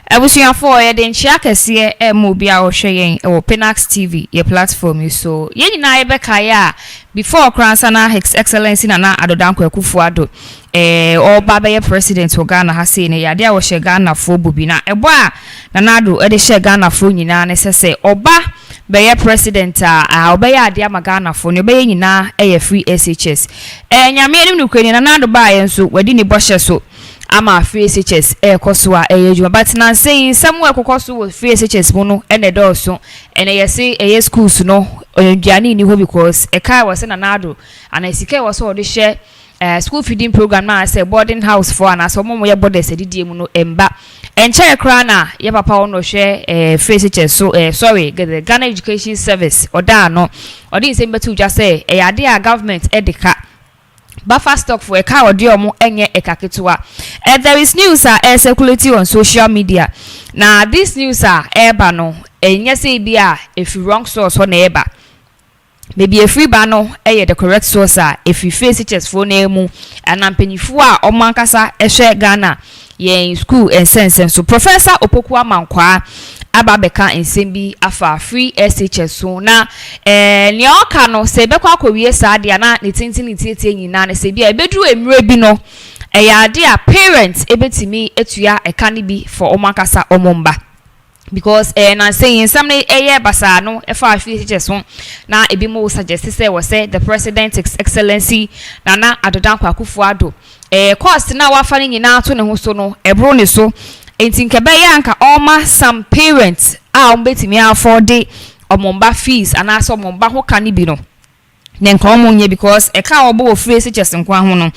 Ebusuafo ye de nchia kese mo bia wo hwe yen e wo Pinax TV ye platform so ye nyina ye beka ya before kransa na His Excellency na Adodanko Akuffo Addo oba be president wo Ghana ha sei ne yade a wo hye Ghana fo bobi na ebo a na ado e de hye Ghana fo nyina ne sese oba be president a oba ya ade ama Ghana fo ne oba ye nyina e free SHS nyame enim ne kwani na ado ba ye nso wadi ni bohye so ama free SHS ekoswa ejuma but na say somewhere kokoso with free SHS mo no ene do ene yesi schools no duane ni ho because kai was na nado and esike was so de share school feeding program na say boarding house for and so mo ye borders edidie mu no emba enche kra na ye papa ono hwe free SHS so sorry the Ghana Education Service oda no odi say betu just say ade a government edika buffer stock for a car or diomo enye ekaketwa. There is news circulating on social media. Now this news no enye say bia if you wrong source on eba. Maybe a free bano the correct source if you face it as for name and ampenifu omankasa ehwe Ghana ye school and sense so Professor Opoku Mankwa ababeka ensembi afa free SHS so na ne oka no se be kwa kowie saade na ne tintin tietie nyina na se bia ebedu emre bi no ya de a parents ebetimi etua eka ne bi for omakasa omomba because na saying somebody basa no efa free SHS so na ebi mo suggest say we say the president His Excellency Nana Adodanko Akuffo Addo cost na wa fa ne nyina to ne ho so no ebro ne so enti nkebe ya nka oma some parents betimi afford omomba fees and aso omomba ho ka ni bi no ne nka omonye because eka obo free SHS nkwa ho no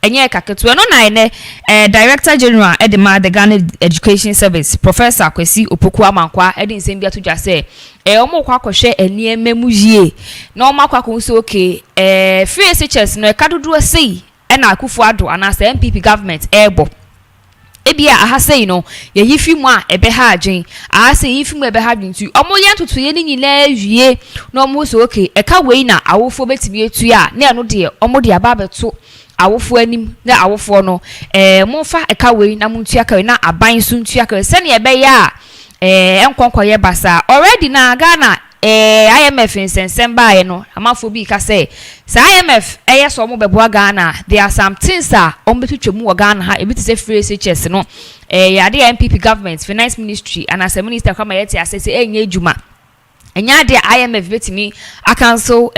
enye kaketu no na ene Director General edema the Ghana Education Service Professor Opoku Amankwa edi nsem bia to dwa say omo kwa kohwe eniema mu yie na omo kwa ko so okay free SHS no eka dodo sei na Akuffo Addo and as MPP government ebo ebia aha sei no ye yifi mu a ebe ha adwen aha sei yifi mu ebe ha adwen tu omo ye ntoto ye ni nyina wie na omo so okay eka wei na awofo betimi etu a na eno de omo de aba beto awofo anim na awofo no mo fa eka wei na muntu aka na aban so ntu aka se na ebe ya enkonkoye basa already na Ghana IMF in September no amafo bi ka say IMF so mo bebo Ghana there are some things on betwemu Ghana ha ebi say free SHS no ya the MPP government finance ministry and as a minister come yet say enye adwuma enya the IMF betimi I cancel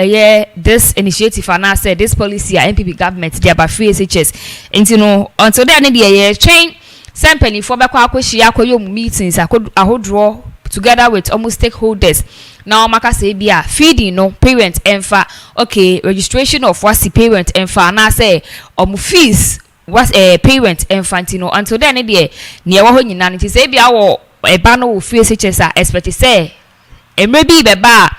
this initiative and I say this policy MPP government dey about free SHS enti no until then dey train sempeni for be kwa akohia akoyo meetings ahodro together with almost stakeholders now maka say bia feeding no parent enfa okay registration of what's parent enfa na say fees was parent infantino until then dey near wo nyina nti say bia wo eba no free SHS expect say maybe beba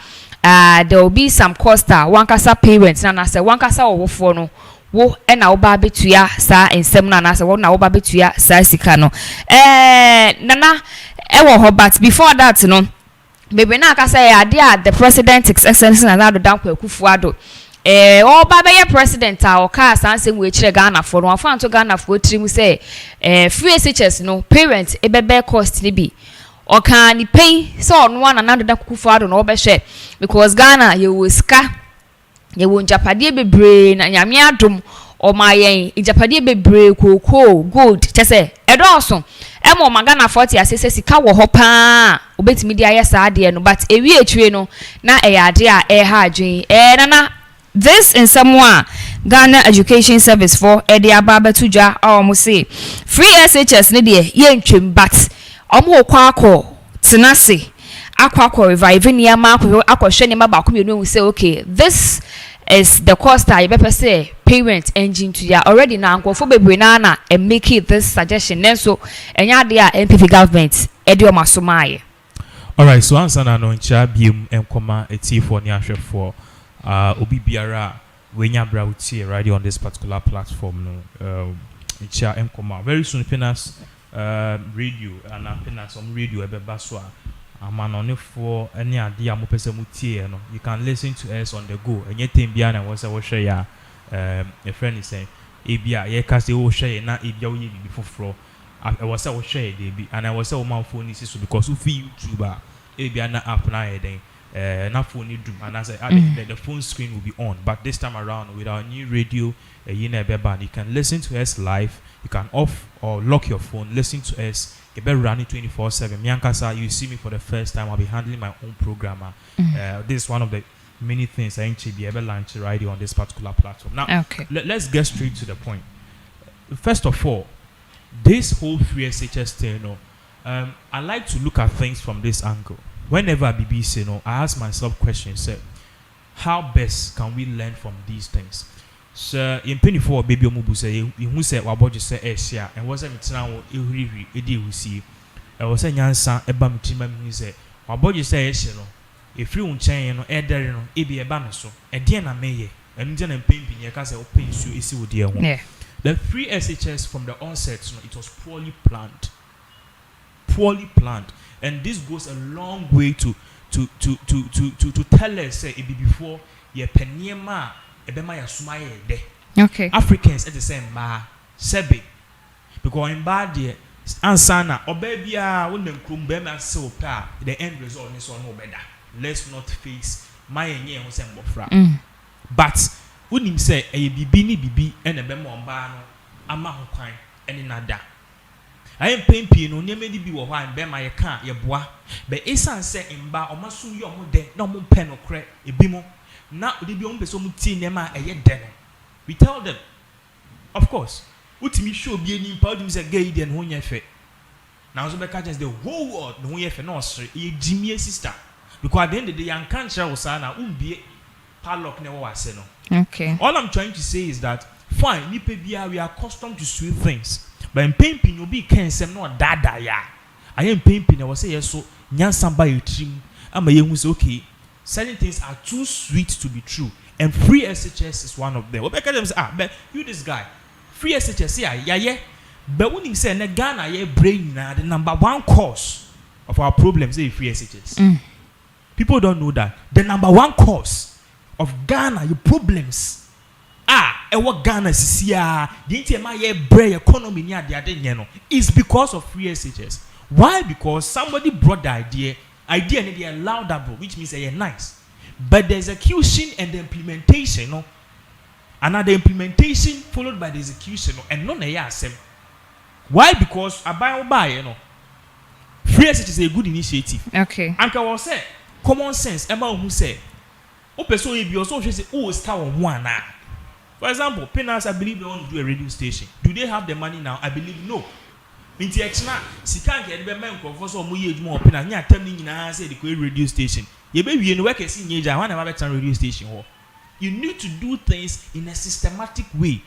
there will be some cost one kasa parents na say one kasa wo fo no wo na wo ba betua sa ensem na say wo na wo ba betua sa sika no nana ewo ho but before that no baby na aka say ade the president His Excellency Nana Adodanko Akuffo Addo oba be president o ka sansem we kire Ghana for no afa to Ghana for trim say free SHS no parents ebebe cost ni bi o kan ni pay so no one Nana Adodanko Akuffo Addo no be share because Ghana ye wo ska ye wo njapade bebre na nyame adom o ma yen njapade bebre koko gold chese edoso emo magana 40 asese sika wo ho pa obetimi dia yesa ade no but ewi etwe no na ade a ha adwen nana this in someone Ghana Education Service for ede ababa tudwa omo say free SHS ne de ye ntwem but omo kwa akọ tenase akwa revive ni ama akọhwe ni mabako mienu say okay this is the cost I better say parent engine to ya already now for bebre na and make it this suggestion then so enya dey MPP government edio masomaye. All right, so answer na no ncha biem enkoma eti for ni ahwe for obi biara we nya bra uti right on this particular platform no ncha enkoma very soon Pinax radio and Pinax on radio ebeba so amanonefo any ade amopese mutie no you can listen to us on the go anything bia na wose wo hwe ya a friend is saying ebia ye ka se wo hwe na ebia wo ye bibi foforo I was say share baby and I was say my phone is so because if YouTuber maybe an app now then na phone you do and I say the phone screen will be on, but this time around with our new radio you can listen to us live. You can off or lock your phone, listen to us. You better run it 24/7. Miankasa, you see me for the first time. I'll be handling my own programmer. This is one of the many things I actually be able to launch right on this particular platform. Now, let's get straight to the point. First of all, this whole free SHS thing, I like to look at things from this angle. Whenever I BBC, I ask myself questions. Say, how best can we learn from these things? So in penny for baby omubu say you say waboje say esia and was a mitina wo ehuri edi wusi e was a nyansa eba mitima mi say waboje say esia no efiri unchen no edere no ebi eba no so e de na meye enu je na mpempi ne ka say open su esi wo de ho. The free SHS from the onset, it was poorly planned, and this goes a long way to tell us say it be before ye peniema. Okay. Africans at the same sebe because in bad there ansana or baby when them come bema so pa the end result is no better. Let's not face my nye who send bofra. But when him say a bibi and a bema on no ama ho kwan any nada. I am paying no near me be wa and bema ye can't ye bois but esan say in ba or masu yo mo de no mo pen or cre e bimo. Now, we tell them, of course, what me show be any part of the gay and who you fe. Now, so catches the whole world, no one for no, Jimmy sister. Because at the end of the day, young cancer was sana, be padlock never was no. Okay. All I'm trying to say is that, fine, we are accustomed to sweet things, but in painting, you'll be cancer, no dada ya. I am painting, I was say, yes, so, nyan somebody trim, I'm a young who's okay. Certain things are too sweet to be true, and free SHS is one of them. What them say? But you this guy, free SHS, yeah. But when you say na Ghana, yeah, brain na the number one cause of our problems is free SHS. People don't know that the number one cause of Ghana your problems and what Ghana is here. The entire brain economy near the is because of free SHS. Why? Because somebody brought the idea and they are laudable, which means they are nice. But the execution and the implementation, another implementation followed by the execution, and none of them. Why? Because free SHS is a good initiative. Okay. And I was say common sense. Emma who say, "Oh, person if you also say, oh, star on one now." For example, Pinax, I believe they want to do a radio station. Do they have the money now? I believe no. Minti extra sika nke ebe men ko so mo ye adwuma open na nya tam ni nyina say the radio station ye be wie no work esi nyeja wan na better radio station ho. You need to do things in a systematic way.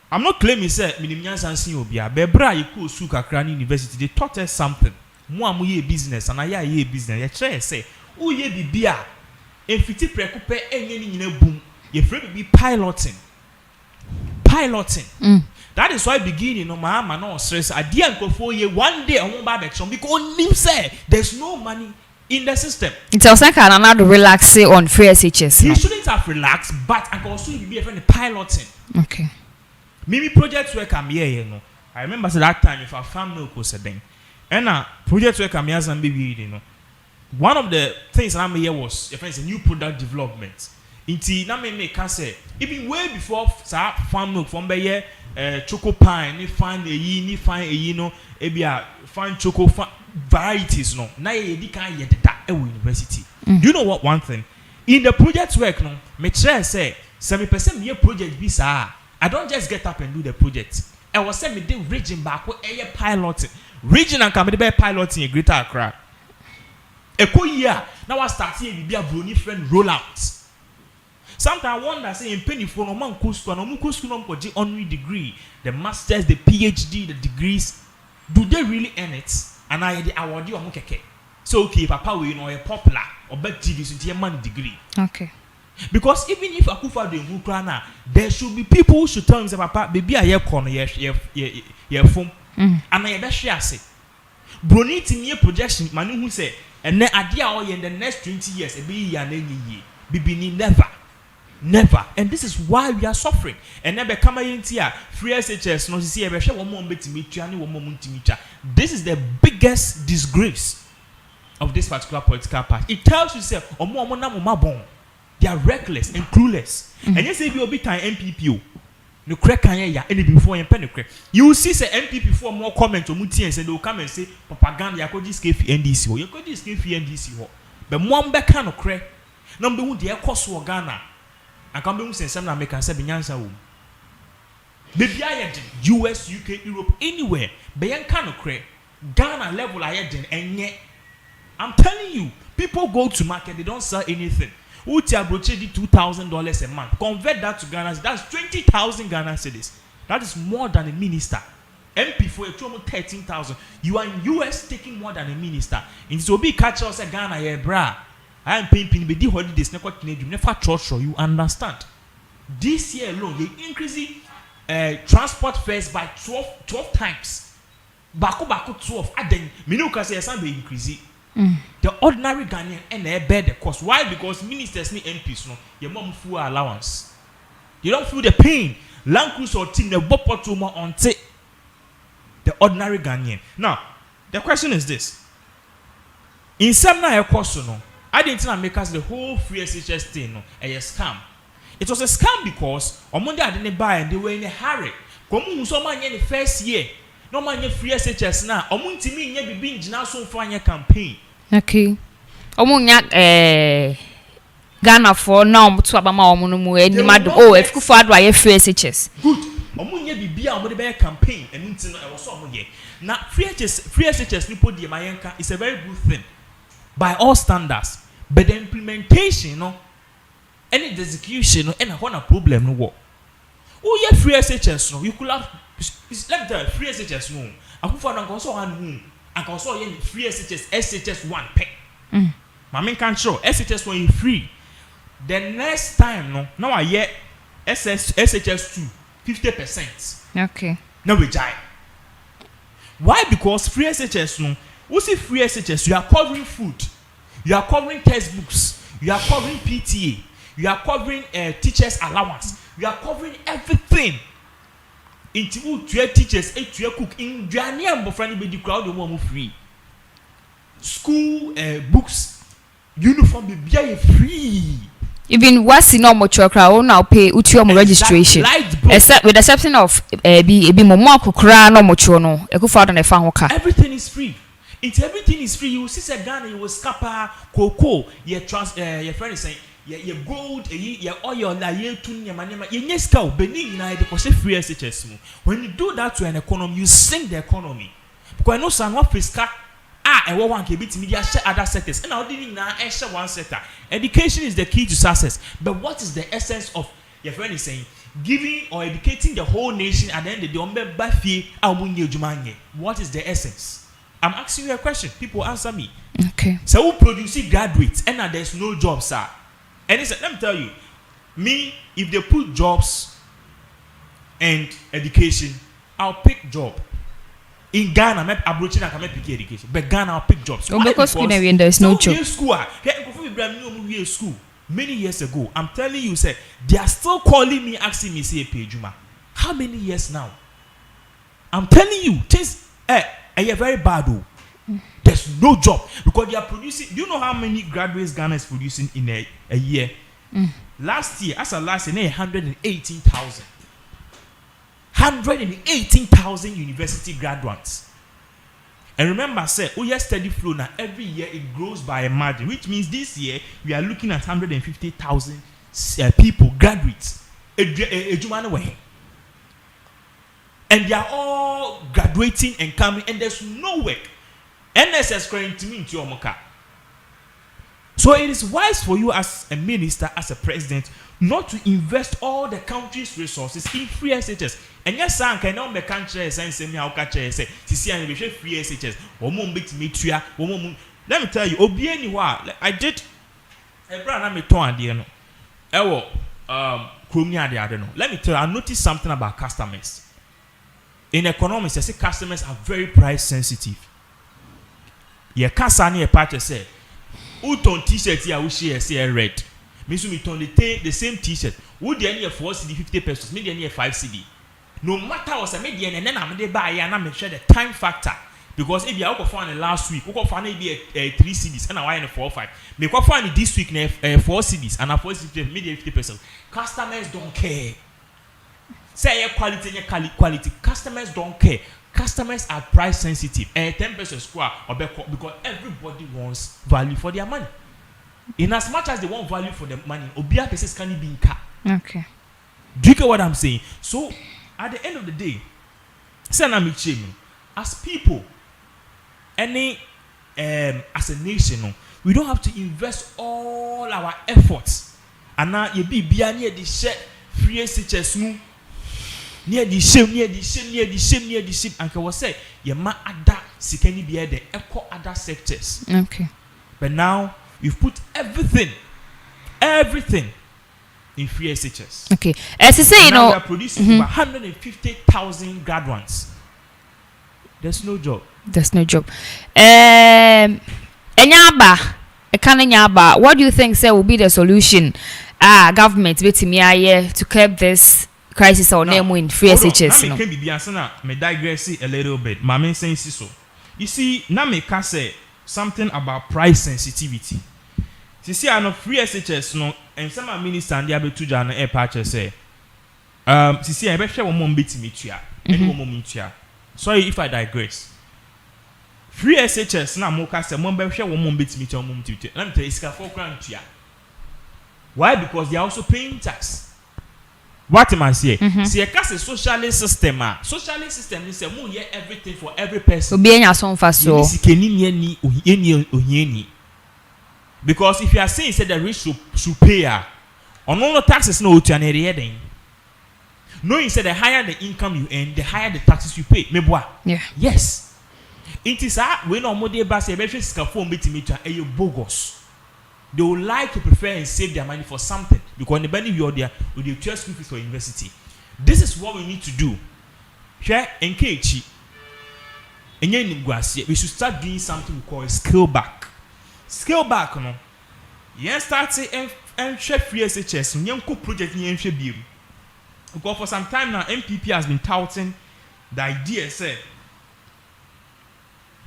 I'm not claiming say minim nyansa nsin obi a be bra ye ko su kakra ni university they taught us something mo am ye business and I ye business ye try say wo ye bibia enfiti preko pe enye ni nyina bum ye free be piloting. That is why beginning no mama no stress idea and 4 year one day I won't buy back because him say there's no money in the system. It's also kind of relax on free SHS. He shouldn't have relaxed, but I can also be a friend piloting. Okay. Maybe projects work I'm here, I remember that time if I found milk was a thing. And projects work I'm here and baby, one of the things I'm here was a new product development. Inti na me can say even way before farm milk from be choco pie ni find find choco varieties no na ye di kan ye deda e university. Do you know what one thing in the project work no me try say 70% me project bi sa I don't just get up and do the project. I was say me dey region back e piloting region and can be piloting a Greater Accra eko year now I start here be a brony friend rollout. Sometimes I wonder, say, in penny for no man cost honorary degree, the masters, the PhD, the degrees, do they really earn it? And I award you a mukeke. So okay, papa, we know a popular or bet TV so your money degree. Okay. Because even if Akuffo Addo in Ukraine, there should be people who should tell him, say, papa, baby, I have corner, yeah, phone, and I bet she say, Bronit in your projection, Manu who say, and then idea in the next 20 years, a be an ye, be never. Never. And this is why we are suffering. And never come here free SHS no see this is the biggest disgrace of this particular political party. It tells you say they are reckless and clueless. And you say you be time MPP no crack can ya any before you pen crack. You will see say MPP for more comment or muti and say they will come and say propaganda ya could this NDC or you could this NDC ho. But one back can no crack. Number one the cost for Ghana. And come be saying something make say binyansa wo. Baby I US, UK, Europe, anywhere. Bayan can no crack. Ghana level I and yet I'm telling you, people go to market, they don't sell anything. Uti abroche di $2,000 a month. Convert that to Ghana, that's 20,000 Ghana cedis. That is more than a minister. MP for a 13,000. You are in US taking more than a minister. In so be catch us a Ghana yeah bra. I am paying pin be holidays never Canadian never church you understand. This year alone, they increasing transport fares by 12 times. Baku 12. And then Minuka says some be increasing. The ordinary Ghanaian and they bear the cost. Why? Because ministers need MPs, no. Your mom full allowance. You don't feel the pain. Land cruise or team the bopotuma on the ordinary Ghanaian. Now, the question is this: in some na cost, no, I didn't make us the whole free SHS thing, no, a scam. It was a scam because on Monday I didn't buy and they were in a hurry. Come so man in the first year. No man free SHS now. Omuntimi nye bibi njina so for anya campaign. Okay. Omunya Ghana for now to abama omu mu enimado. Oh, Akuffo Addo aye free SHS. Good. Omunye bibi a omu dey campaign enunti no e wo so omu ye. Na free SHS nipo die mayenka is a very good thing by all standards. But the implementation no any execution no and a problem no wo. Oh ye free SHS no you could have let me tell you, free SHS no. Akuffo Addo also and also free SHS 1 pay. Mama can't show SHS 1 free. The next time no, now I hear SHS 2 50%. Okay. Now we die. Why? Because free SHS no. What's it free SHS? You are covering food, you are covering textbooks, you are covering PTA, you are covering teachers allowance, you are covering everything. Into teachers, cook in Jania Bofrani be the crowd the one free. School books, uniform be free. Even what's in normal crowd now pay utium registration. Except with the exception of be more kukra no mochono. Akuffo Addo na fa hoka. Everything is free. Everything is free. You see say Ghana you will scapa cocoa, your friend is saying your gold, your oil, la ye tunya manema, your neska, Benin United, because free SHS. When you do that to an economy, you sink the economy. Because I know some of fiscal and one can beat media share other sectors. And I didn't now share one sector. Education is the key to success. But what is the essence of your friend is saying? Giving or educating the whole nation at the end of the day, what is the essence? I'm asking you a question. People answer me. Okay. So who produce graduates and now there's no job, sir? And let me tell you, me, if they put jobs and education, I'll pick job. In Ghana, I'm approaching I can pick education. But Ghana, I'll pick jobs. Why? Because there is no job. School many years ago. I'm telling you, say they are still calling me, asking me, say, Pejuma. How many years now? I'm telling you, things are very bad. Though. There's no job because they are producing. Do you know how many graduates Ghana is producing in a year? Last year, as a last year, 118,000. 118,000 university graduates. And remember, say, we have steady flow now. Every year it grows by a margin, which means this year we are looking at 150,000 people, graduates. And they are all graduating and coming, and there's no work. NSS going to me into your mocha. So it is wise for you as a minister, as a president, not to invest all the country's resources in free SHS. And yes, I can now make country and say me how catch say see and free SHS. Let me tell you, I did a brand me to no. Let me tell you, I noticed something about customers. In economics, I say customers are very price sensitive. Your customer part say, "Uton t-shirt here we share say red. Me so me turn the same t-shirt. Would the any 4 cedi 50 pesos, me the any 5 cedi. No matter what I made the and then I'm de buy and I'm share the time factor. Because if you are found last week, we find maybe 3 cedis and I 4 5. Me go find this week 4 cedis and I 4 cedis maybe 50 pesos. Customers don't care. Say quality. Customers don't care. Customers are price sensitive. 10 pesos square or because everybody wants value for their money. In as much as they want value for the money, obia pesos can be in car. Okay. Do you get what I'm saying? So at the end of the day, as people, any as a nation, we don't have to invest all our efforts. And now you be near the shed free SHS near the shame. And can say you ma ada sikeni be the echo other sectors. Okay. But now you've put everything in free SHS. Okay. As you say, we are producing over 150,000 graduates. There's no job. Enyaba, what do you think will be the solution? Government to curb this crisis or name in free SHS. Now, me can digress a little bit. Mama saying so. You see, now me can say something about price sensitivity. See, I know free SHS no, and some minister and the other two jana air patches say. See, I bet share one more bit me tia. Sorry if I digress. Free SHS na mo ka say mo be share one more bit me tia. Let me tell you, it's £4 Why? Because they are also paying tax. What am I saying? See, a socialist system. Socialist system is everything for every person. Because if you are saying that the rich should pay, on all the taxes no to an area, knowing said the higher the income you earn, the higher the taxes you pay. Yeah. Yes. It is when on modern bus a very scaffold a bogus. They would like to prefer and save their money for something because the money you're there with your choice fees for university. This is what we need to do. Share engage. We should start doing something we call a scale back. Scale back, no. Yes, start and share free SHS. Project because for some time now, MPP has been touting the idea say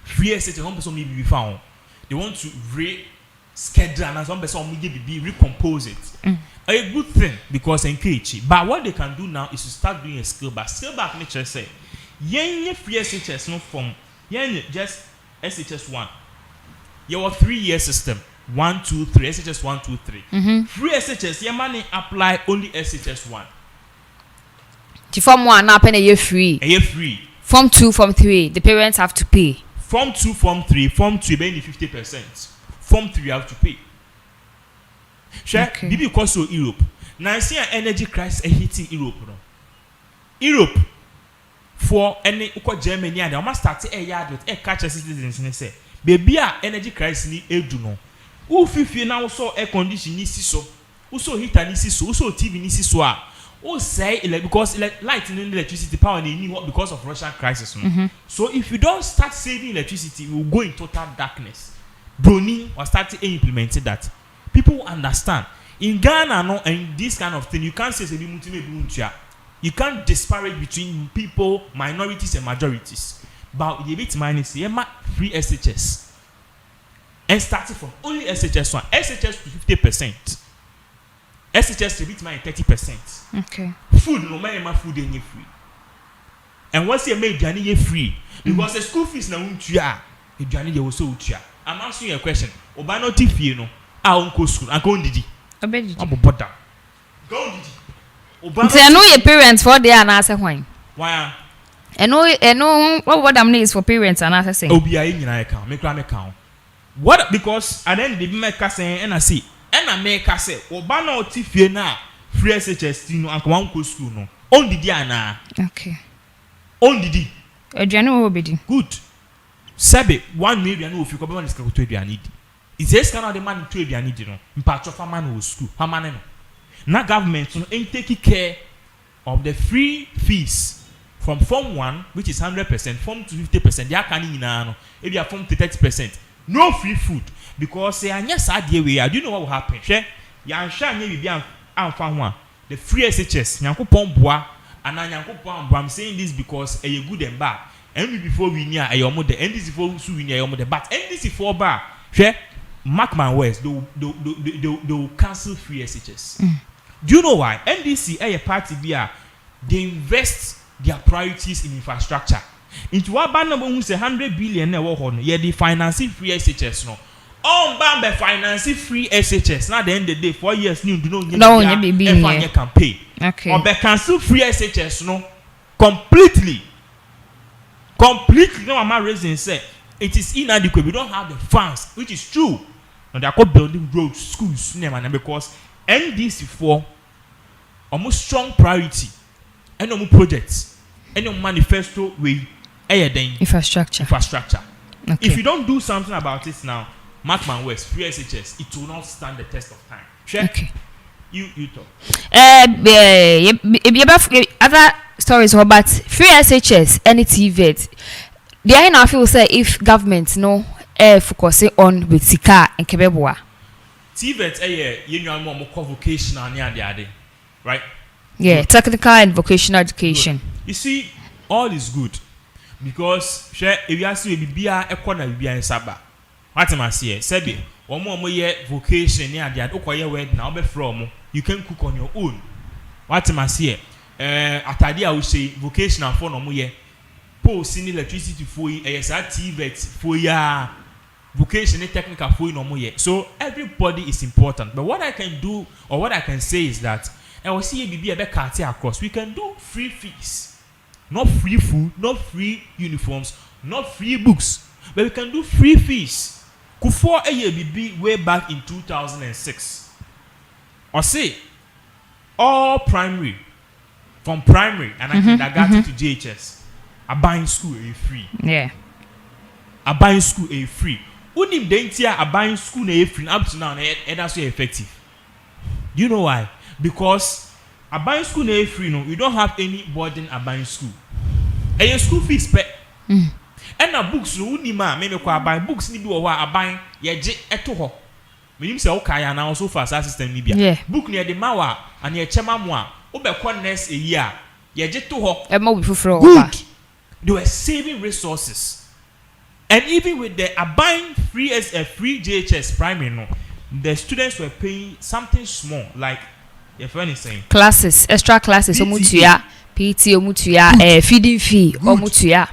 free SHS one person may be found. They want to schedule and some person be recompose it. A good thing because engage. But what they can do now is to start doing a scale back. Scale back nature say yen free SHS no from yen just SHS 1. Your 3-year system 1 2 3 SHS 1 2 3. Free SHS your money apply only SHS 1. The form 1 now pen a year free. A year free. Form 2, form 3 the parents have to pay. Form 2, form 3, form 2 paying 50%. Form 3 you have to pay. Sure. Okay. Bibi because of Europe. Now see an energy crisis hitting Europe. No? Europe for any Germany and they must start a yard with a catch citizens and say, baby, energy crisis ni edu no. Who fifi now so air condition ni so. Who so heater ni so. Who so TV ni so. Who say because light and electricity power they need because of Russian crisis. No? So if you don't start saving electricity, we will go in total darkness. Browning was starting implementing that. People understand. In Ghana, no, and this kind of thing, you can't say you can't disparage between people, minorities and majorities. But the bit minus free SHS. And starting from only SHS 1, SHS to 50%. SHS to bit mine 30%. Okay. Food, no matter food any free. And once you make Johnny free, because the school fees na untia, the Johnny they also untia. I'm asking you a question. Obano TV no. Uncle school. Uncle Didi. Obedi. I'm bother. Go Didi. Obano. Say know your parents for there and answer why. Why? No. What I'm is for parents and answer saying. Obi ayi nyina account. Make account. What? Because at the end they be make us say and I see. And I make us say Obano TV na free SHS no uncle school no. On Didi ana. Okay. On Didi. Adriano obedi. Good. Sebe 1 million if you come on this to Adriani. It's this kind of the money to Adriani no. Mpacho for man school. How man no. Na government no ain't taking care of the free fees from form 1 which is 100%, form 2 50%. They are canning no. If you are form 30%, no free food because say anya sad way. Do you know what will happen? Share ya nhwa nya bibi amfa ho a the free SHS nyankopon boa ana nyankopon boa. I'm saying this because a good and bad. And before we near a yomo the NDC for su we near yomo the but NDC for bar share mark my words they will cancel free SHS. Do you know why? NDC a party bia they invest their priorities in infrastructure. Into what banner who say 100 billion na wo ho no ye the financing free SHS no. On bambe financing free SHS. Now the end of the day 4 years new do no campaign. Okay. Or be cancel free SHS no completely. No I'm reason say it is inadequate. We don't have the funds, which is true. And they are building roads, schools, because NDC for almost strong priority. And no projects. And no manifesto with infrastructure. Okay. If you don't do something about it now, mark my words, free SHS, it will not stand the test of time. Sure? Okay. You talk. Other stories about free SHS and TVET. The I now feel say if government no focusing on with sika and kebeboa. TVET you know more vocational near the other, right? Yeah, good. Technical and vocational education. Good. You see, all is good because share if you ask you be a corner be in Saba. What am I saying? Sebi, one more year vocation near the other. Okay, word now be from you can cook on your own. What am I saying? Atadi I will say vocational for no more year. Post in electricity for you, TVET for ya. Vocation and technical for you no more year. So everybody is important. But what I can do or what I can say is that I will see be a better across. We can do free fees, not free food, not free uniforms, not free books, but we can do free fees. Before a year be way back in 2006. Or say all primary, from primary and I got to JHS, a buying school a free. Yeah. A buying school a free. Unim dentia a buying school a free up to now and that's so effective. Do you know why? Because a buying school a free no, we don't have any burden a buying school. And your school fees pay. And a books no unima maybe kwa buy books ni bi wo a buying ye je eto ho. Menim say okay ya na so far system ni bia. Yeah. Book ni de mawa and ye chema mo a obekọ next a year ye je to ho. Good. They were saving resources. And even with the buying free as a free JHS primary no, the students were paying something small like if anything classes, extra classes omutuya, PT omutuya, feeding fee omutuya.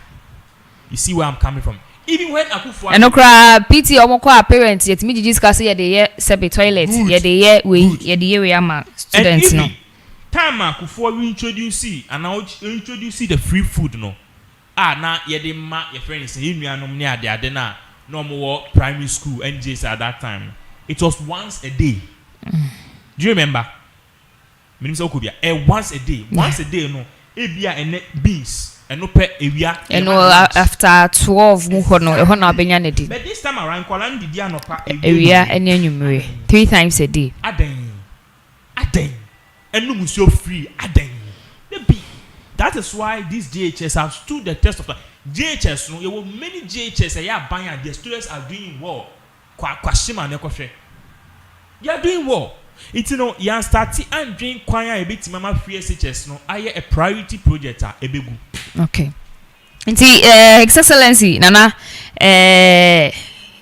You see where I'm coming from. Even when Akuffo Addo and okra PT omokwa parents yet me discuss ye dey sebe toilet, ye dey we ama students no. Time Akuffo we introduce and now introduce the free food no. Na ye dey ma your friends say you anom ne ade na no more primary school NJs at that time. It was once a day. Do you remember? Meaning so could be once a day. Once a day no. Ebia and beans and no pe ewia. And no after 12 mu ho no na benya ne di. But this time around Kolan did ya no pa ewia ene nyumre 3 times a day. Aden. And no muso free aden. That is why these JHS have stood the test of time. JHS, no, there were many JHS that are buying and the students are doing well. They are doing well. It's you are starting and doing choir a bit mama free SHS no. I a priority project a begu. Okay. Inti Excellency nana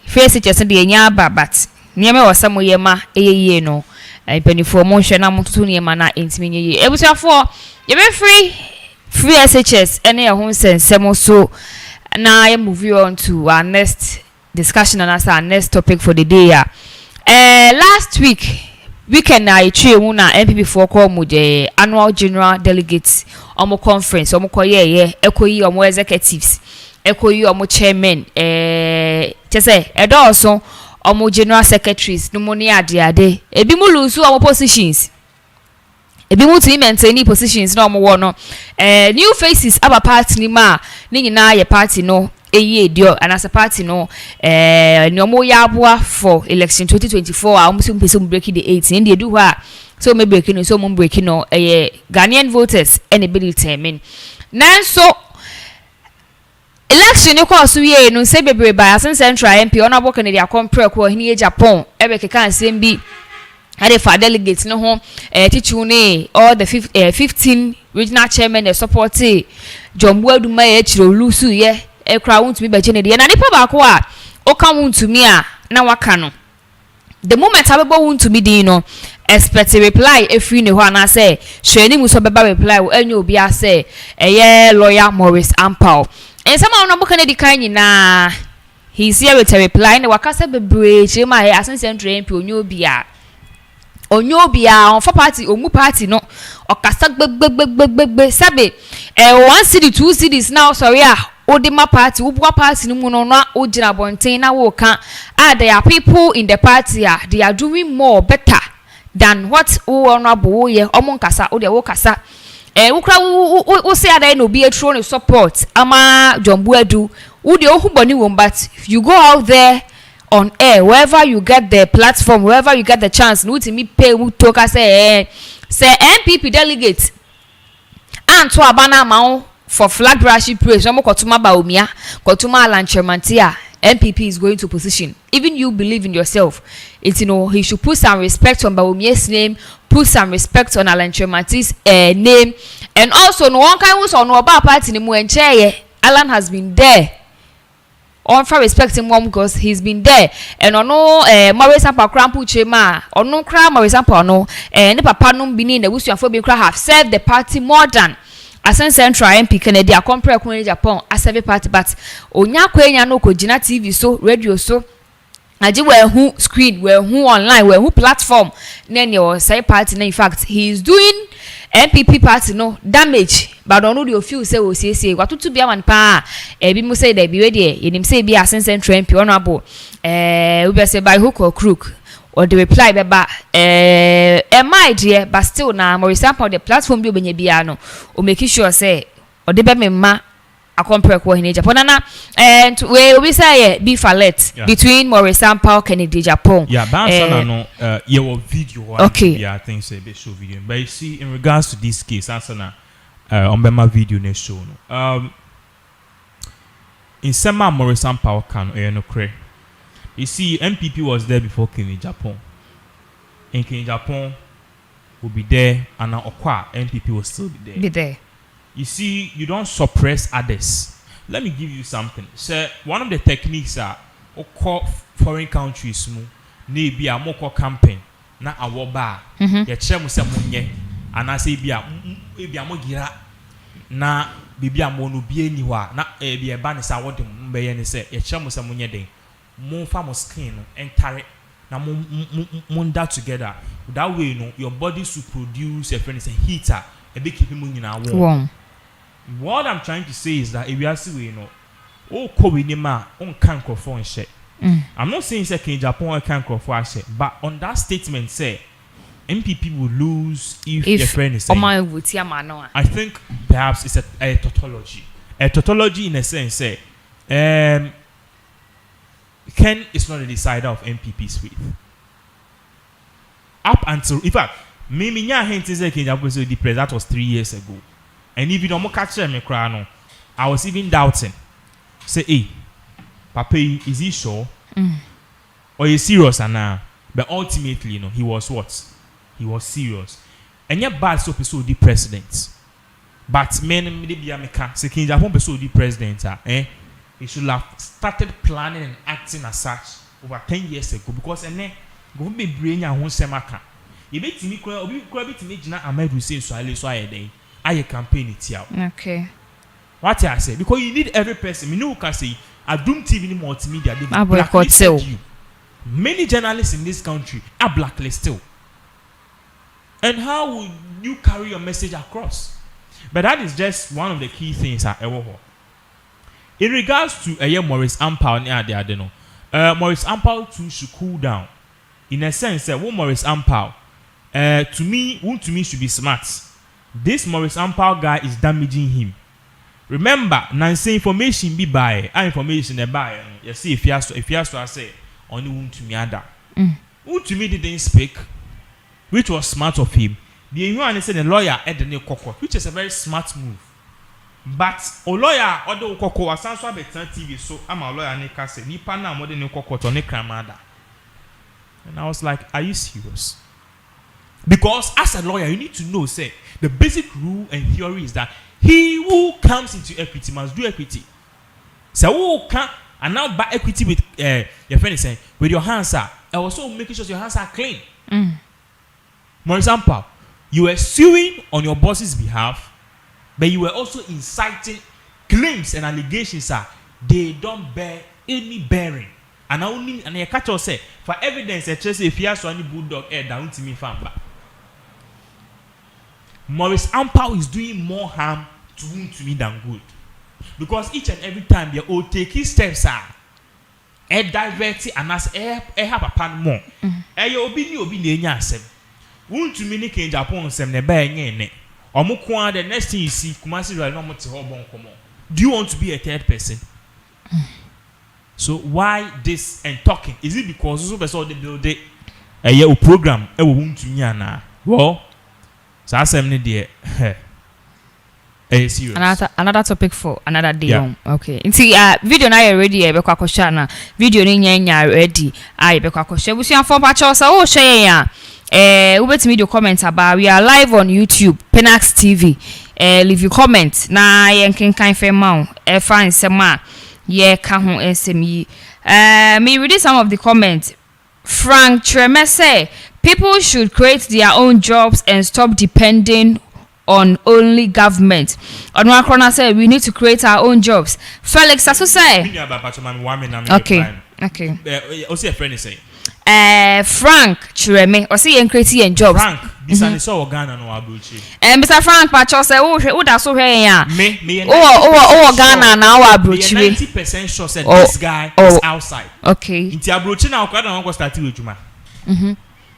free SHS de nya ba but niame wasamo yema eyeye no. Penifo mo hwe na mototo niema na entimi nye. Ebusuafo ye be free SHS any a home sensemo so now I move on to our next discussion and our next topic for the day. Last weekend I treat na MPP for call mu the annual general delegates omo conference omo koye ekoyi omo executives ekoyi omo chairman chese edo omo general secretaries no money ade ebi mu lose omo positions. Ebi mu to maintain positions na omo wo no new faces aba party ni ma ni nyina ye party no eyi edio and as a party no ni omo ya aboa for election 2024 a omo so mpese break the 8 and they do ha so me break no so omo break no Ghanaian voters and be determine nanso election ni kwa so ye no say bebre by Asen Central MP honorable Canada compare ko hini Japan ebe keka nsem bi had a delegates no home teaching all the 15 regional chairmen they support John Weduma chiro lusu ye e crowd won't be beche de na nipa ba ko a o ka won to me a na waka no the moment abebo won to me din no expect a reply every ne ho na say hwe ni mu so beba reply wo anyo obi a say eye lawyer Morris Ampao and some no boka na di kan nyina he's here with a reply na waka say bebre chema he asense ntwe mpi onyo obi a on for party omu party no okasa gbegbegbegbe sabe 1 city 2 cities now sorry odima party ubwa party no mu no na ogina bonten na wo kan there are people in the party they are doing more better than what honorable ye omonkasa o de wo kasa ukra wo say ada no be a true support ama Jombu Edu wo de ohu boni wo but you go out there on air wherever you get the platform wherever you get the chance no to me pay who talk say MPP delegate and to abana ma for flag brashing praise no kotuma ba omia kotuma lanchemantia MPP is going to position even you believe in yourself it's he should put some respect on Baumia's name put some respect on Alanchemanti's name and also no one kind who's on no about party ni mu enche Alan has been there on for respecting mom because he's been there and ono Morris Ampao krampu chema ono kra Morris Ampao no ne papa no bini na busuafo bi kra have served the party more than Asen Central MP Kennedy a compare kun Japan as every party but onya kwenya no ko gina TV so radio so aje we hu screen we hu online we hu platform na ne o say party na in fact he is doing MPP party no damage but ono dey feel say o siesie watoto bia man pa bi mu say that bi we dey yenim say bi Asen Central MP honorable we be say by hook or crook or the reply beba my dear but still na Morris Ampao the platform bi obenya bia no o make sure say o de be me ma compare ko in Japan na and we say be fallet between Morris Ampao Kennedy Japan bounce no your video okay I think say be show video but you see in regards to this case answer na on be my video na show no in sema Morris Ampao can no cre you see MPP was there before Kennedy Japan and Kennedy Japan will be there and now Okwa MPP will still be there. You see, you don't suppress others. Let me give you something. So one of the techniques are foreign countries ne be a moko campaign na awoba ye chere mo se monye anase bi a mo gira na bibi a mo no bi ani ho a na bi e ba ne sa wode mo be ye ne se ye chere mo se monye den mo fa mo skin no entare na mo that together that way your body should produce a friend is a heater a big keep mo nyina warm. What I'm trying to say is that if you are see microphone share. I'm not saying say Kennedy Japan can microphone share, but on that statement say MPP will lose if your friend is saying. I think perhaps it's a tautology. A tautology in a sense say Ken is not a decider of MPP's faith. Up until in fact, me hint say Kennedy Japan was depressed. That was 3 years ago. And if you don't catch me crying, I was even doubting. Say, hey, Papa, is he sure? Or is he serious now? But ultimately, he was what? He was serious. And yet, bad so the president. But men, maybe I say, King Japan the president. He should have started planning and acting as such over 10 years ago. Because then, go be brain and won't say maka. You bet me, Ahmed Hussein so I day. I campaign it here. Okay. What I say? Because you need every person. Me know can say Adum TV multimedia. They blacklisted you. Many journalists in this country are blacklisted. And how will you carry your message across? But that is just one of the key things at Ewoho. In regards to Morris Ampao, Morris Ampao too should cool down. In a sense, Morris Ampao, to me should be smart. This Morris Ampao guy is damaging him. Remember, Nancy information be by information they buy. You see, if you have to say only whom to me other. Who to me didn't speak, which was smart of him. The one said the lawyer had the new cocoa, which is a very smart move. But a lawyer other cocoa was answered by TV, so I'm a lawyer and I say, Nipa na more than new cocoa to ne kramada. And I was like, are you serious? Because as a lawyer, you need to know, say, the basic rule and theory is that he who comes into equity must do equity. So who can and now buy equity with your friend is saying with your hands are and also making sure your hands are clean. For example, you were suing on your boss's behalf, but you were also inciting claims and allegations are they don't bear any bearing. And only and you catch us say for evidence that says if you have any bulldog air down to me famba. Maurice Ampao is doing more harm to me than good. Because each and every time they all take his steps are divert and as have a pan more. Obi nyasem. Won't to me in Japan sem ne ba nye Omukwa the next thing you see Kumasi right no moti hobon komo. Do you want to be a third person? So why this and talking? Is it because so person they build a program e wo won't to nyana? Well, so asem ne there. Another topic for another day. Yeah. Okay. Inti video na ready e be kwa kwasha na video ni nya ready ai be kwa kwasha busu for pacho so o share ya ubetimi do comment about we are live on YouTube Pinax TV. Leave your comment na yen kan fe ma e fa nsema ye ka ho nsemi. Me read some of the comments. Frank Treme say people should create their own jobs and stop depending on only government. Onwakrona say we need to create our own jobs. Felix Asu say okay. What's your friend say? Frank Chireme or see and create your jobs. Frank, this is so Ghana no abuchi. Mr. Frank Pacho say oh da so here ya. Me Ghana na abuchi. 90% sure said this guy is outside. Okay. Inti abuchi na okada go start with juma.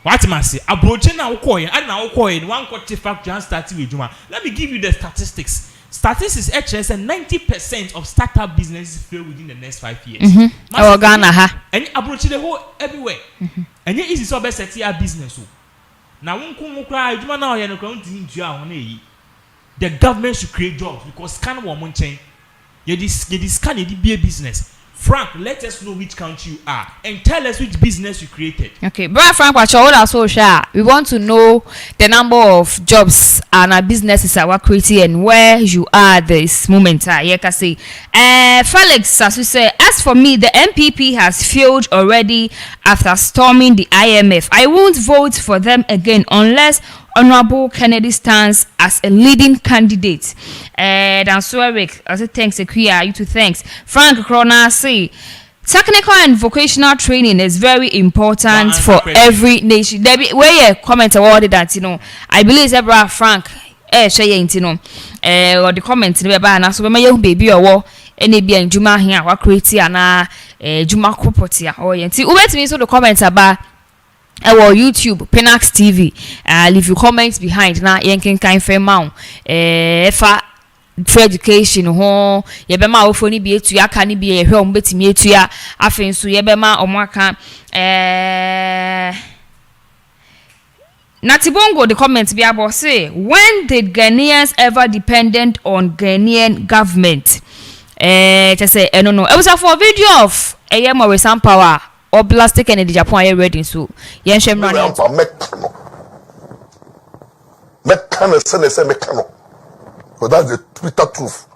What must say? Approaching now, coin, and now coin, one quarter fact just starting with Juma. Let me give you the statistics. Statistics SHS and 90% of startup businesses fail within the next 5 years. Oh, Ghana, ha. And approaching the whole everywhere. And yet is so best at your business. Now, one come cry, Juma now, you're not going to the government should create jobs because scan one chain. You scan it be a business. Frank, let us know which country you are and tell us which business you created. Okay, Brother Frank, we want to know the number of jobs and businesses that were created and where you are at this moment. Felix, as we say, as for me, the MPP has failed already after storming the IMF. I won't vote for them again unless Honorable Kennedy stands as a leading candidate. Dan Eric, I say thanks, Equia, you too thanks. Frank Krona say technical and vocational training is very important for every nation. There be where you comment about that, I believe Zebra Frank share or the comment na so me baby or any be njuma here wa create na juma kopotia or yenti ubetimi so the comments about our YouTube Pinax TV. Leave your comments behind na yenken kan fe ma for education ho ye be ma ofo ni bi etu ya ka ni bi ye hwe o betimi etu ya afen so ye be ma omaka Natibongo the comments be about say when did Ghanaians ever dependent on Ghanaian government? To say no. It was for a video of Maurice Ampao or plastic and the Japan are ready so yen shem run mekano say mekano so that's the Twitter truth.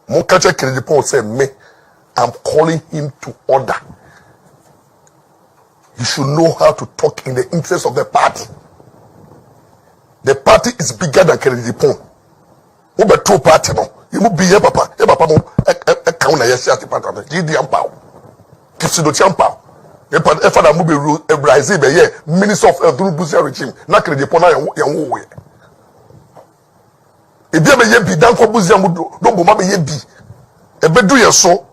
Mon catcher credit say me I'm calling him to order. You should know how to talk in the interest of the party. The party is bigger than credit pon. Who be two party no you be here papa mo account na yes at party GD Ampao Kipsido Champao if I move a Brazil, Minister of Busia regime, not credit upon your way. If you be done for Busia, don't be be. A bed do your so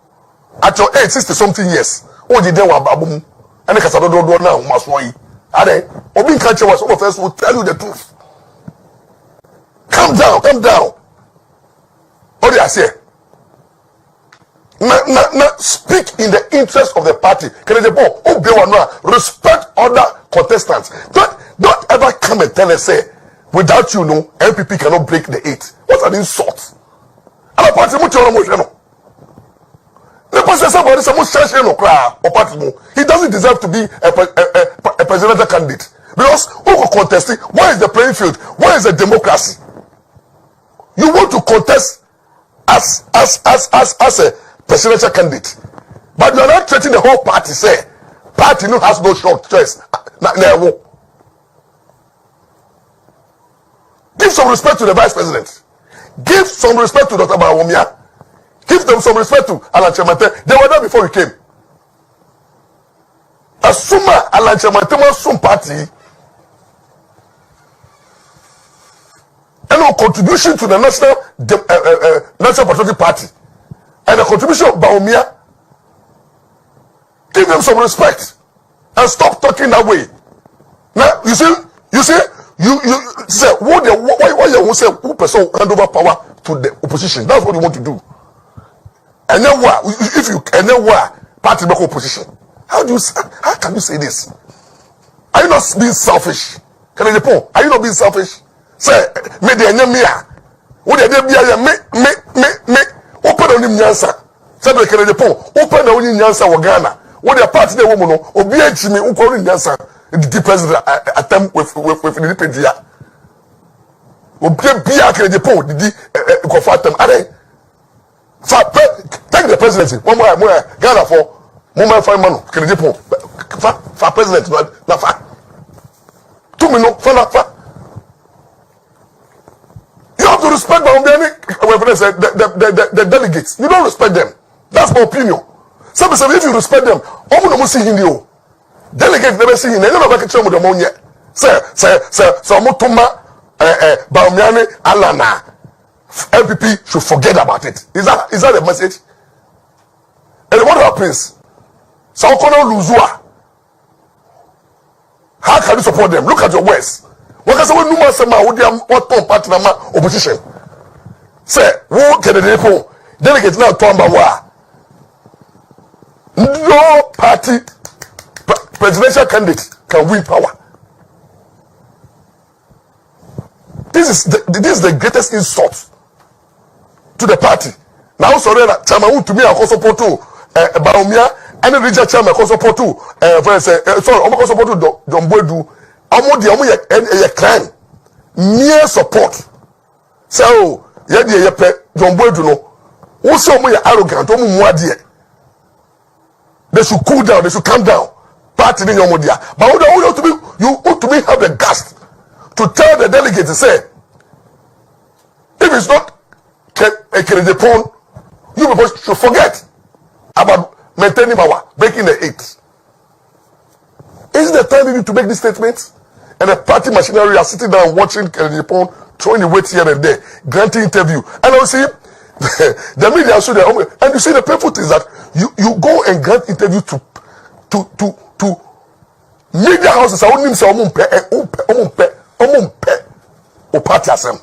at your age, 60 something years. Oh, the day one baboom, and the Casado do now, must worry. Are they? Obin culture was over first will tell you the truth. Calm down. What do I say? Speak in the interest of the party. Respect other contestants. Don't ever come and tell us say without you know LPP cannot break the 8. What an insult! Other party he doesn't deserve to be a presidential candidate. Because who will contest it? Where is the playing field? Where is the democracy? You want to contest as a presidential candidate, but you are not treating the whole party. Say, party no has no short choice. Give some respect to the vice president. Give some respect to Dr. Bawumia. Give them some respect to Alan Chemate. They were there before we came. Asuma Alan Chemate was some party. And no contribution to the National Patriotic Party. And the contribution of Bawumia. Give them some respect. And stop talking that way. Now, you see, you say why you say who person hand over power to the opposition? That's what you want to do. And then what? If you and then what? Party make opposition. How can you say this? Are you not being selfish? Are you not being selfish? Say me the enemy. What they be me open on him nyansa. Say the Canadian open on him nyansa wa Ghana. What the party the woman obi ejimi ukọ on nyansa. The president attempt with the India. Be a credit point, go for them. Take the presidency. One more Ghana for moment 5 months. Credit point for president. Na fa 2 minutes. You have to respect the delegates. You don't respect them. That's my opinion. So if you respect them, I'm not see Hindu. Delegate never see him. They never back to the money yet. Sir, Mutuma, Baumiani, Alana, LPP should forget about it. Is that the message? And what happens? Sao Kono Luzua. How can you support them? Look at your words. What can someone Numa Sama, what partner opposition? Say, who can the depot? Delegate now, Tomba. No party. Presidential candidate can win power. This is the greatest insult to the party. Now, sorry, Chairman to me, I support to Bawumia, and the regional chairman I support to sorry, I support to John Boydu. I'm a crime. Mere support. So, John Boydu no. Also, I'm arrogant. They should cool down. They should calm down. Party in your media, but you want to have the guts to tell the delegates to say, if it's not a credit point, you people should forget about maintaining power, breaking the 8. Isn't the time you need to make these statements? And the party machinery are sitting down watching credit point, throwing the weight here and there, granting interview, and I see the media show their own. And you see the painful thing is that you go and grant interview to media houses. I wouldn't say o party asem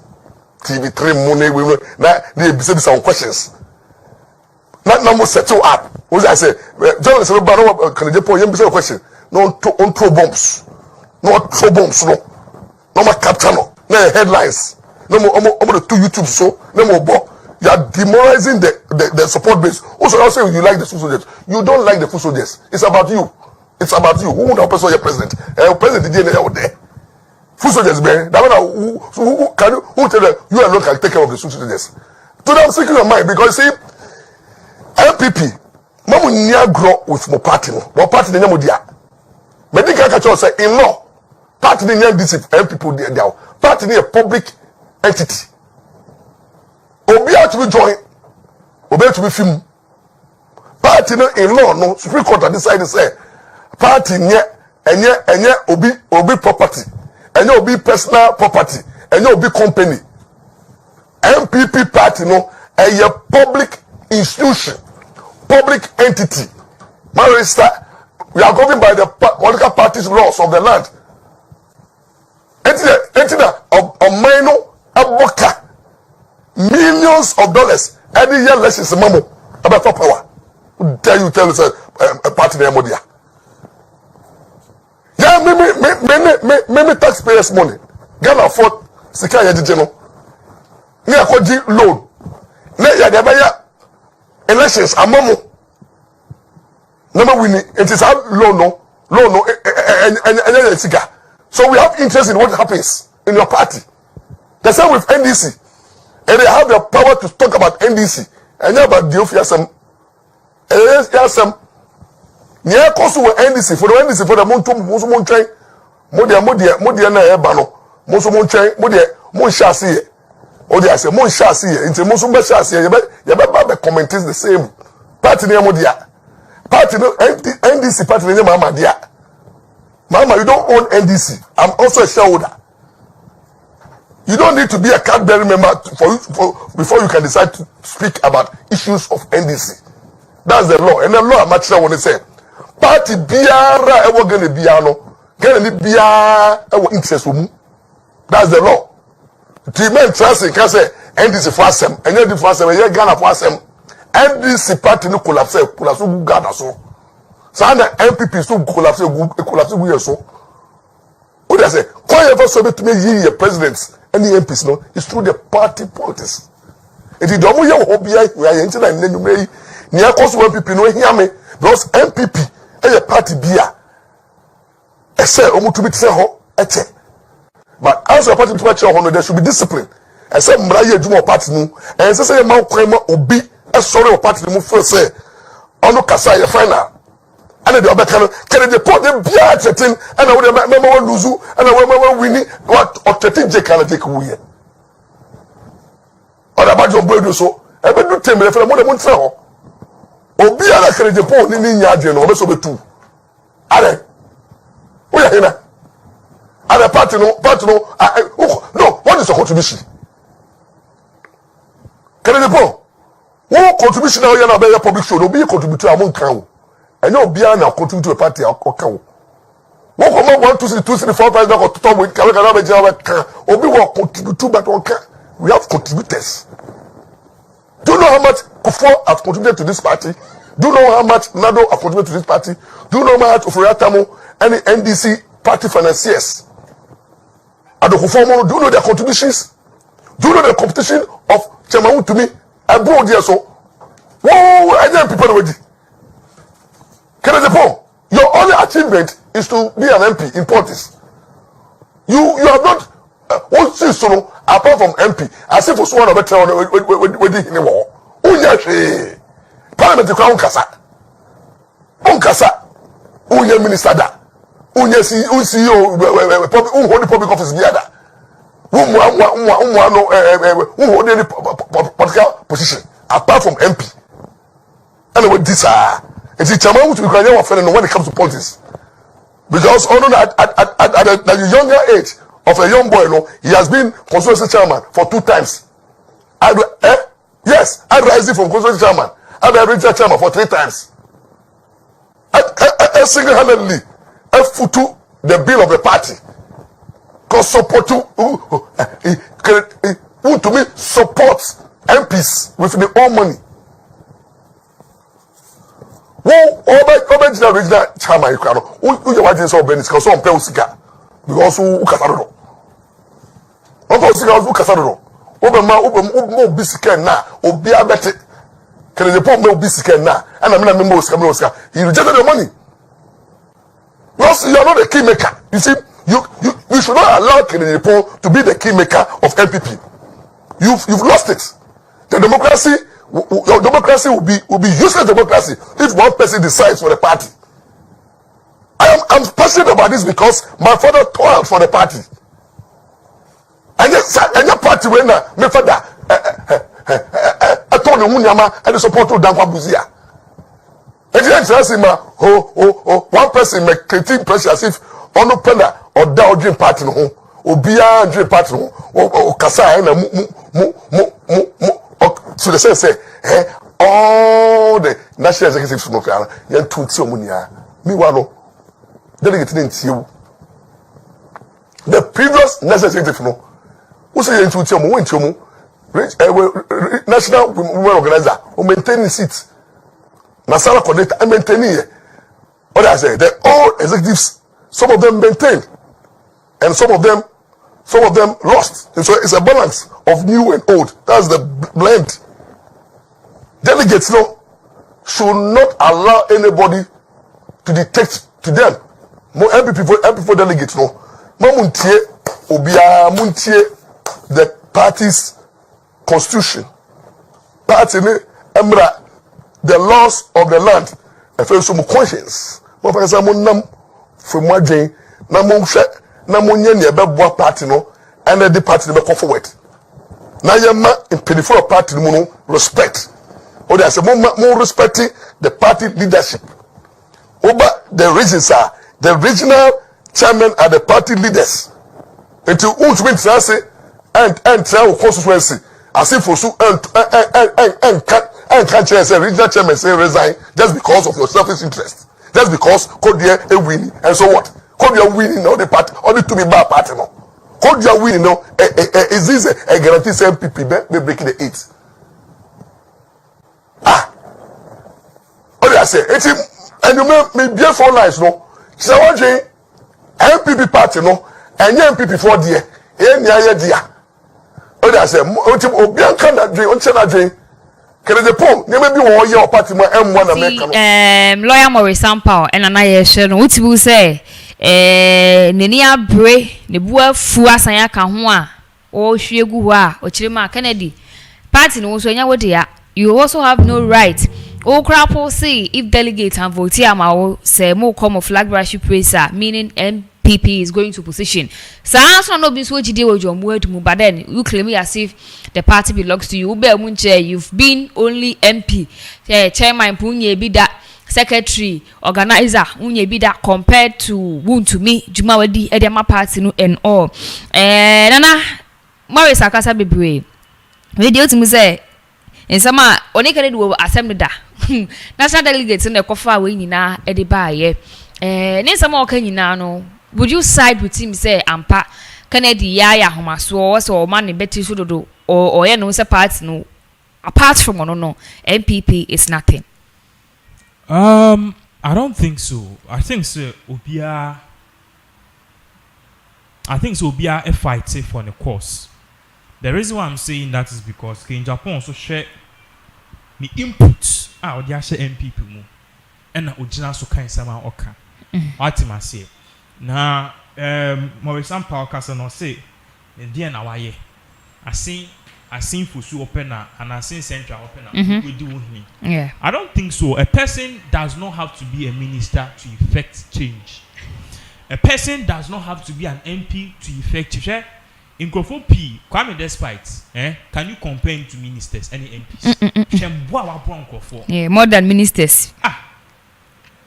TV3 money we na they be some questions na mo settle up. What I say journalists no ba can dey point you question no on throw bombs no ma capture no na headlines no mo the 2 YouTube so no mo bo. You are demoralizing the support base. Also you like the food soldiers. You don't like the food soldiers. It's about you. It's about you. Who would help us your president? President did out there. Food soldiers, man. That who can who tell you alone can take care of the food soldiers? To them, speaking your mind because see, LPP, Mamu near grow with my party. My party the name of dia. Medical catcher say in law. Party the name this people there. Party a public entity. Obi to be join. Obi to be film. Party no in law no Supreme Court decide say party enye obi property. Enye obi personal property. Enye obi company. MPP party no a public institution, public entity. Marista, we are governed by the political parties laws of the land. Entity of minor aboka. Millions of dollars every year elections mamo about power. Who dare you tell us a party name modia? Yeah, me taxpayers money. Ghana afford sika yedijeno. Me akodi loan. Ne ya de baya elections amamo. Number winning it is loan no and sika. So we have interest in what happens in your party. The same with NDC. And they have the power to talk about NDC. And yeah, about the officer. Yes, near cost with NDC for the NDC for the Montum train. Modia na ebano. Mosumon train, Mon Chassis. Or they say Mon Chassis. Into Mosumba Chassis. You commenting the same. Party near Modia. Party NDC party near Mama Dia. Mama, you don't own NDC. I'm also a shareholder. You don't need to be a card-bearing member before you can decide to speak about issues of NDC. That's the law. And the law, I'm actually want to say, party biara ever gonna biano, gonna biara ever interest with me. That's the law. The men trust in can say NDC for them, and then the for them, and then Ghana for them. NDC party no collapse Ghana so. So and the MPP so collapse we so. What I say? Why ever so to me ye presidents and the MPs no? It's through the party politics. It is don't you hobby we are into and then you may near cause MPP no hear me because MPP a party beer. I say omu to be say ho eche. But as a party to match honor there should be discipline. I say mra ye dwuma party no and say man kwan ma obi e sorry party no first say ono kasa ye final. And the other can they put them beer threatening and I would remember lose and I remember winning what or threatening J can take away. Or about your boy do so. I will not tell me if I'm more than so. Or be a can the poor in Yajan or so be two. Are we are here? Are a party no, no, what is a contribution? Can the poor? What contribution now you are a public show, no be a contributor among crown. And no be now contribute to a party or cow. What come on 1, 2, 3, 2, 3, 4, 5, or to with or be what contribute to but we have contributors. Do you know how much Akuffo has contributed to this party? Do you know how much Nado has contributed to this party? Do you know how much of Oyatamo and the NDC party financiers? And the Akuffo, do you know their contributions? Do you know the competition of Chemawu to me? I brought here so. Whoa, I didn't people already. Your only achievement is to be an MP in politics. You have not what so apart from MP as if was one of the town with the war. Unya Parliament crown kasa. Unkasa. Unya minister da. Unya CEO hold the public office biada. Hold any political position apart from MP. And with this it's a challenge to be when it comes to politics. Because at the younger age of a young boy, he has been constituency chairman for 2 times. Yes, I rising from constituency chairman. I've been regional chairman for 3 times. I single-handedly foot the bill of the party. Because support to me supports MPs with their own money. Original chairman, you want to say Benis, because some Pelsica, because who Casado. Who Casado. Ober Bisican now, or be a better. Can the poor Bisican now, and I'm not a member of Scamosca. He rejected the money. Because you are not a key maker. You see, you should not allow Kennedy Paul to be the key maker of MPP. You've lost it. The democracy. Your democracy will be useless democracy if one person decides for the party. I'm passionate about this because my father toiled for the party. And your party when my father I told him and the support to Dankwa Buzia. And you interest him one person make creating pressure as if on no pena or down dream party no or beyond dream party no or kasa so the say all the national executives from Ghana yan two munia me wano delegate didn't you the previous national executive no who say yan two mu went mu national women organizer who maintain the seat Nasara coordinator and maintaining what I say the all executives some of them maintained and some of them lost, and so it's a balance of new and old. That's the blend. Delegates should not allow anybody to dictate to them. More MPP delegates mamuntie obia muntie the party's constitution party ni emra the laws of the land e fe so mu conscience mo fa sa mo nam fe mo adwen na mo hwe na mo nya ne e be boa party no and the party be come forward na yema impedifo of party no respect o dey say mo respecting the party leadership over the regions are the regional chairman are the party leaders until ultimate say and try constituency as if for so and can't say regional chairman say resign just because of your selfish interest just because could you a winning and so what could you winning no the party only to be bad party no could you winning no is this a guarantee say MPP be breaking the 8 what do I say it's and you may be 4 lines no so what MPP party no and MPP for there any idea what do I say obian can that dream on channel dream can the poem you may be 1 year party my M1 American lawyer Maurice Sampao and anaya share what you say neni abre ne bua fu asanya ka ho a o hwiegu ho a o kirema Kennedy party no so nya wo dia you also have no right o crapo see if delegates and vote am say mo come of flag worship praiser meaning MPP is going to position so no be so jide ojomu edumu but then you claim as if the party belongs to you be munche you've been only MP chairman punye bi da secretary organizer unye bi da compared to wun to me juma wadi edema party no and all nana Maurice akasa bebre video to me say in sama oni kare do assembly da national delegates in the kofa we nyina e de ba ye ni sama o kan nyina no would you side with him say ampa Kennedy ya homaso so o man ne beti so dodo or ye no say party no apart from no MPP is nothing. I don't think so. I think so obia a fight for the cause. The reason why I'm saying that is because in Japan also share the inputs out there share MPP mu and original so kind sama oka. What I say. Na Maurice Sampao kasa no say the na waye. I seen Fusu open and I seen Central open we do me. Yeah. I don't think so. A person does not have to be a minister to effect change. A person does not have to be an MP to effect change. In Akuffo P, Kwame Despite, can you compare him to ministers, any MPs? Yeah, more than ministers.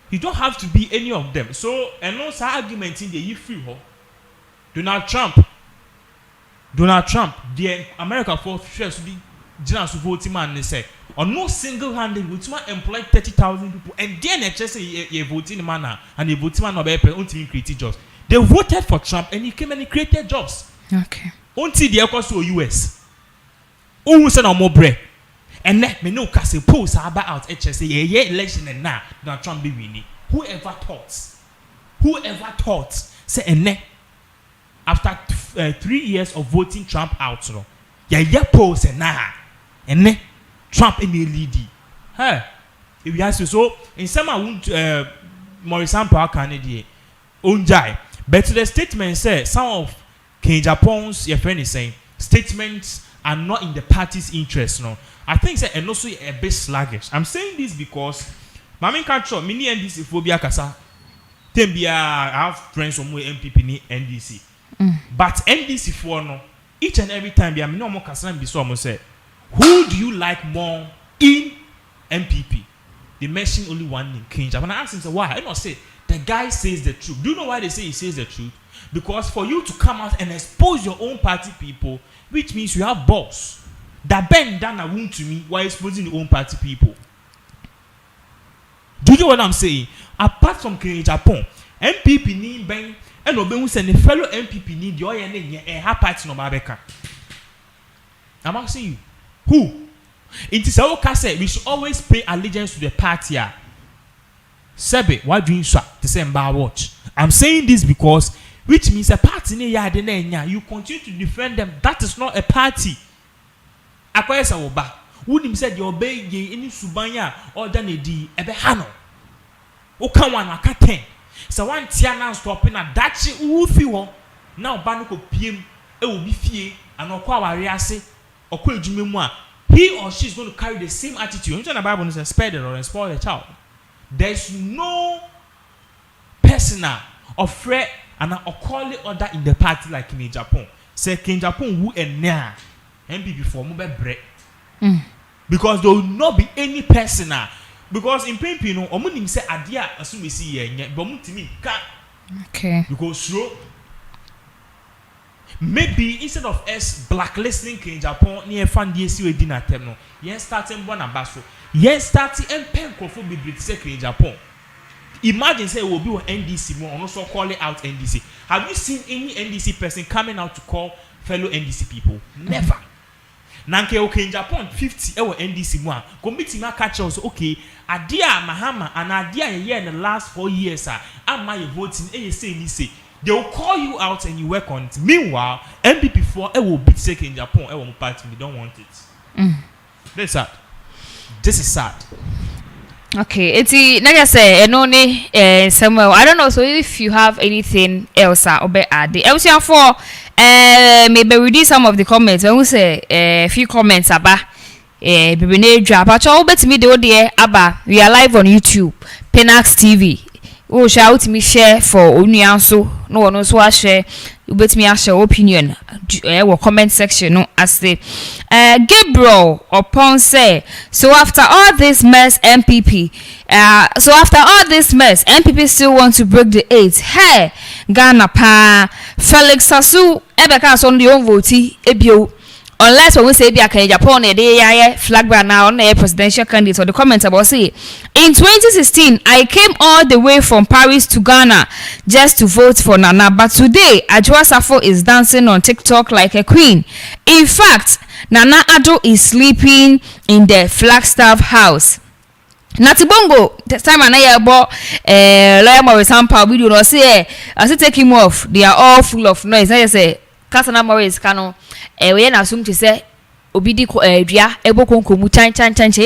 You don't have to be any of them. So, and no argument in the free Donald Trump, the America for shares to be general voting man, they say, or no single-handed would employ 30,000 people, and then they just say a voting man and a voting man until created jobs. They voted for Trump and he came and he created jobs. Okay. Until the equals to US. Who said no more bread? And let me know because polls are about SHS election and now Donald Trump be winning. Whoever thought say and after 3 years of voting Trump out, no, polls and now and Trump in the lead. Hey, if you ask you so, in some I won't Maurice Sampao Kennedy unjai, but to the statement say some of King Japan's your friend is saying statements are not in the party's interest. No, I think say and also a bit sluggish. I'm saying this because Mami Control, mini NDC phobia kasa. Tembia, I have friends from MPP ni NDC. But NDC for no, each and every time, I mean, no more kasa be so almost say, who do you like more in MPP? They mention only one name, King Japan. I asked him, why? I don't say the guy says the truth. Do you know why they say he says the truth? Because for you to come out and expose your own party people, which means you have balls that bend down a wound to me while exposing your own party people. Do you know what I'm saying? Apart from King Japan, MPP need bang and obey send a fellow MPP need your and her party no Babeka. I'm asking you, who? It is our case. We should always pay allegiance to the party. Sebe, why do you swap the same bar watch? I'm saying this because which means a party you continue to defend them. That is not a party. Akwesa oba. Wouldn't said you obey ye any subanya or than a d ebe hano. Oka one aka 10. So one tiana stopping a dachi ufi now ba ko piem e will be fie and okwa aware ase okwa edwuma mu a he or she is going to carry the same attitude. In the Bible says spare the rod and spoil the child. There's no personal or threat and a calling order in the party like in Japan. Say in Japan who and now and be before mobile break. Because there will not be any personal. Because in pain, you know, omunim say adia assume we see ye, but mutimi ka. Okay. Because slow. Maybe instead of us blacklisting in Japan, near fan DSU with dinner terminal, yes, starting one abaso, yes, starting and pen conform be in Japan. Imagine say it will be on NDC more, and also call it out NDC. Have you seen any NDC person coming out to call fellow NDC people? Never. Nanke okay in Japan 50 ewo NDC more. Committee na catch us okay. Adia Mahama and Adia year in the last 4 years am I voting say. They will call you out and you work on it. Meanwhile, MP4 will beat sick in Japan. Party, we don't want it. That's sad. This is sad. Okay, it's like I say, only Samuel. I don't know. So if you have anything else, or be add the else for maybe read some of the comments. I will say a few comments about baby name drop. Actually, bet me the dear Abba. We are live on YouTube, Pinax TV. Oh, shout me share for Onyanso. No one knows what share. You bet me share opinion. Or comment section. No, as the Gabriel upon say. So after all this mess, MPP. MPP still want to break the 8. Hey, Ghana pa Felix Sasu. Ebeka on the own votee. Ebio. Unless when we say Japan flag banner now on a presidential candidate or the comments about say in 2016 I came all the way from Paris to Ghana just to vote for Nana, but today Ajwa Safo is dancing on TikTok like a queen. In fact, Nana Addo is sleeping in the Flagstaff house. Natibongo, the time I bought Lawyer Morris Sampa video no say I say take him off. They are all full of noise. I say Kasana Morris Kano we na assume to say obidi ko dua ebo konkomu chan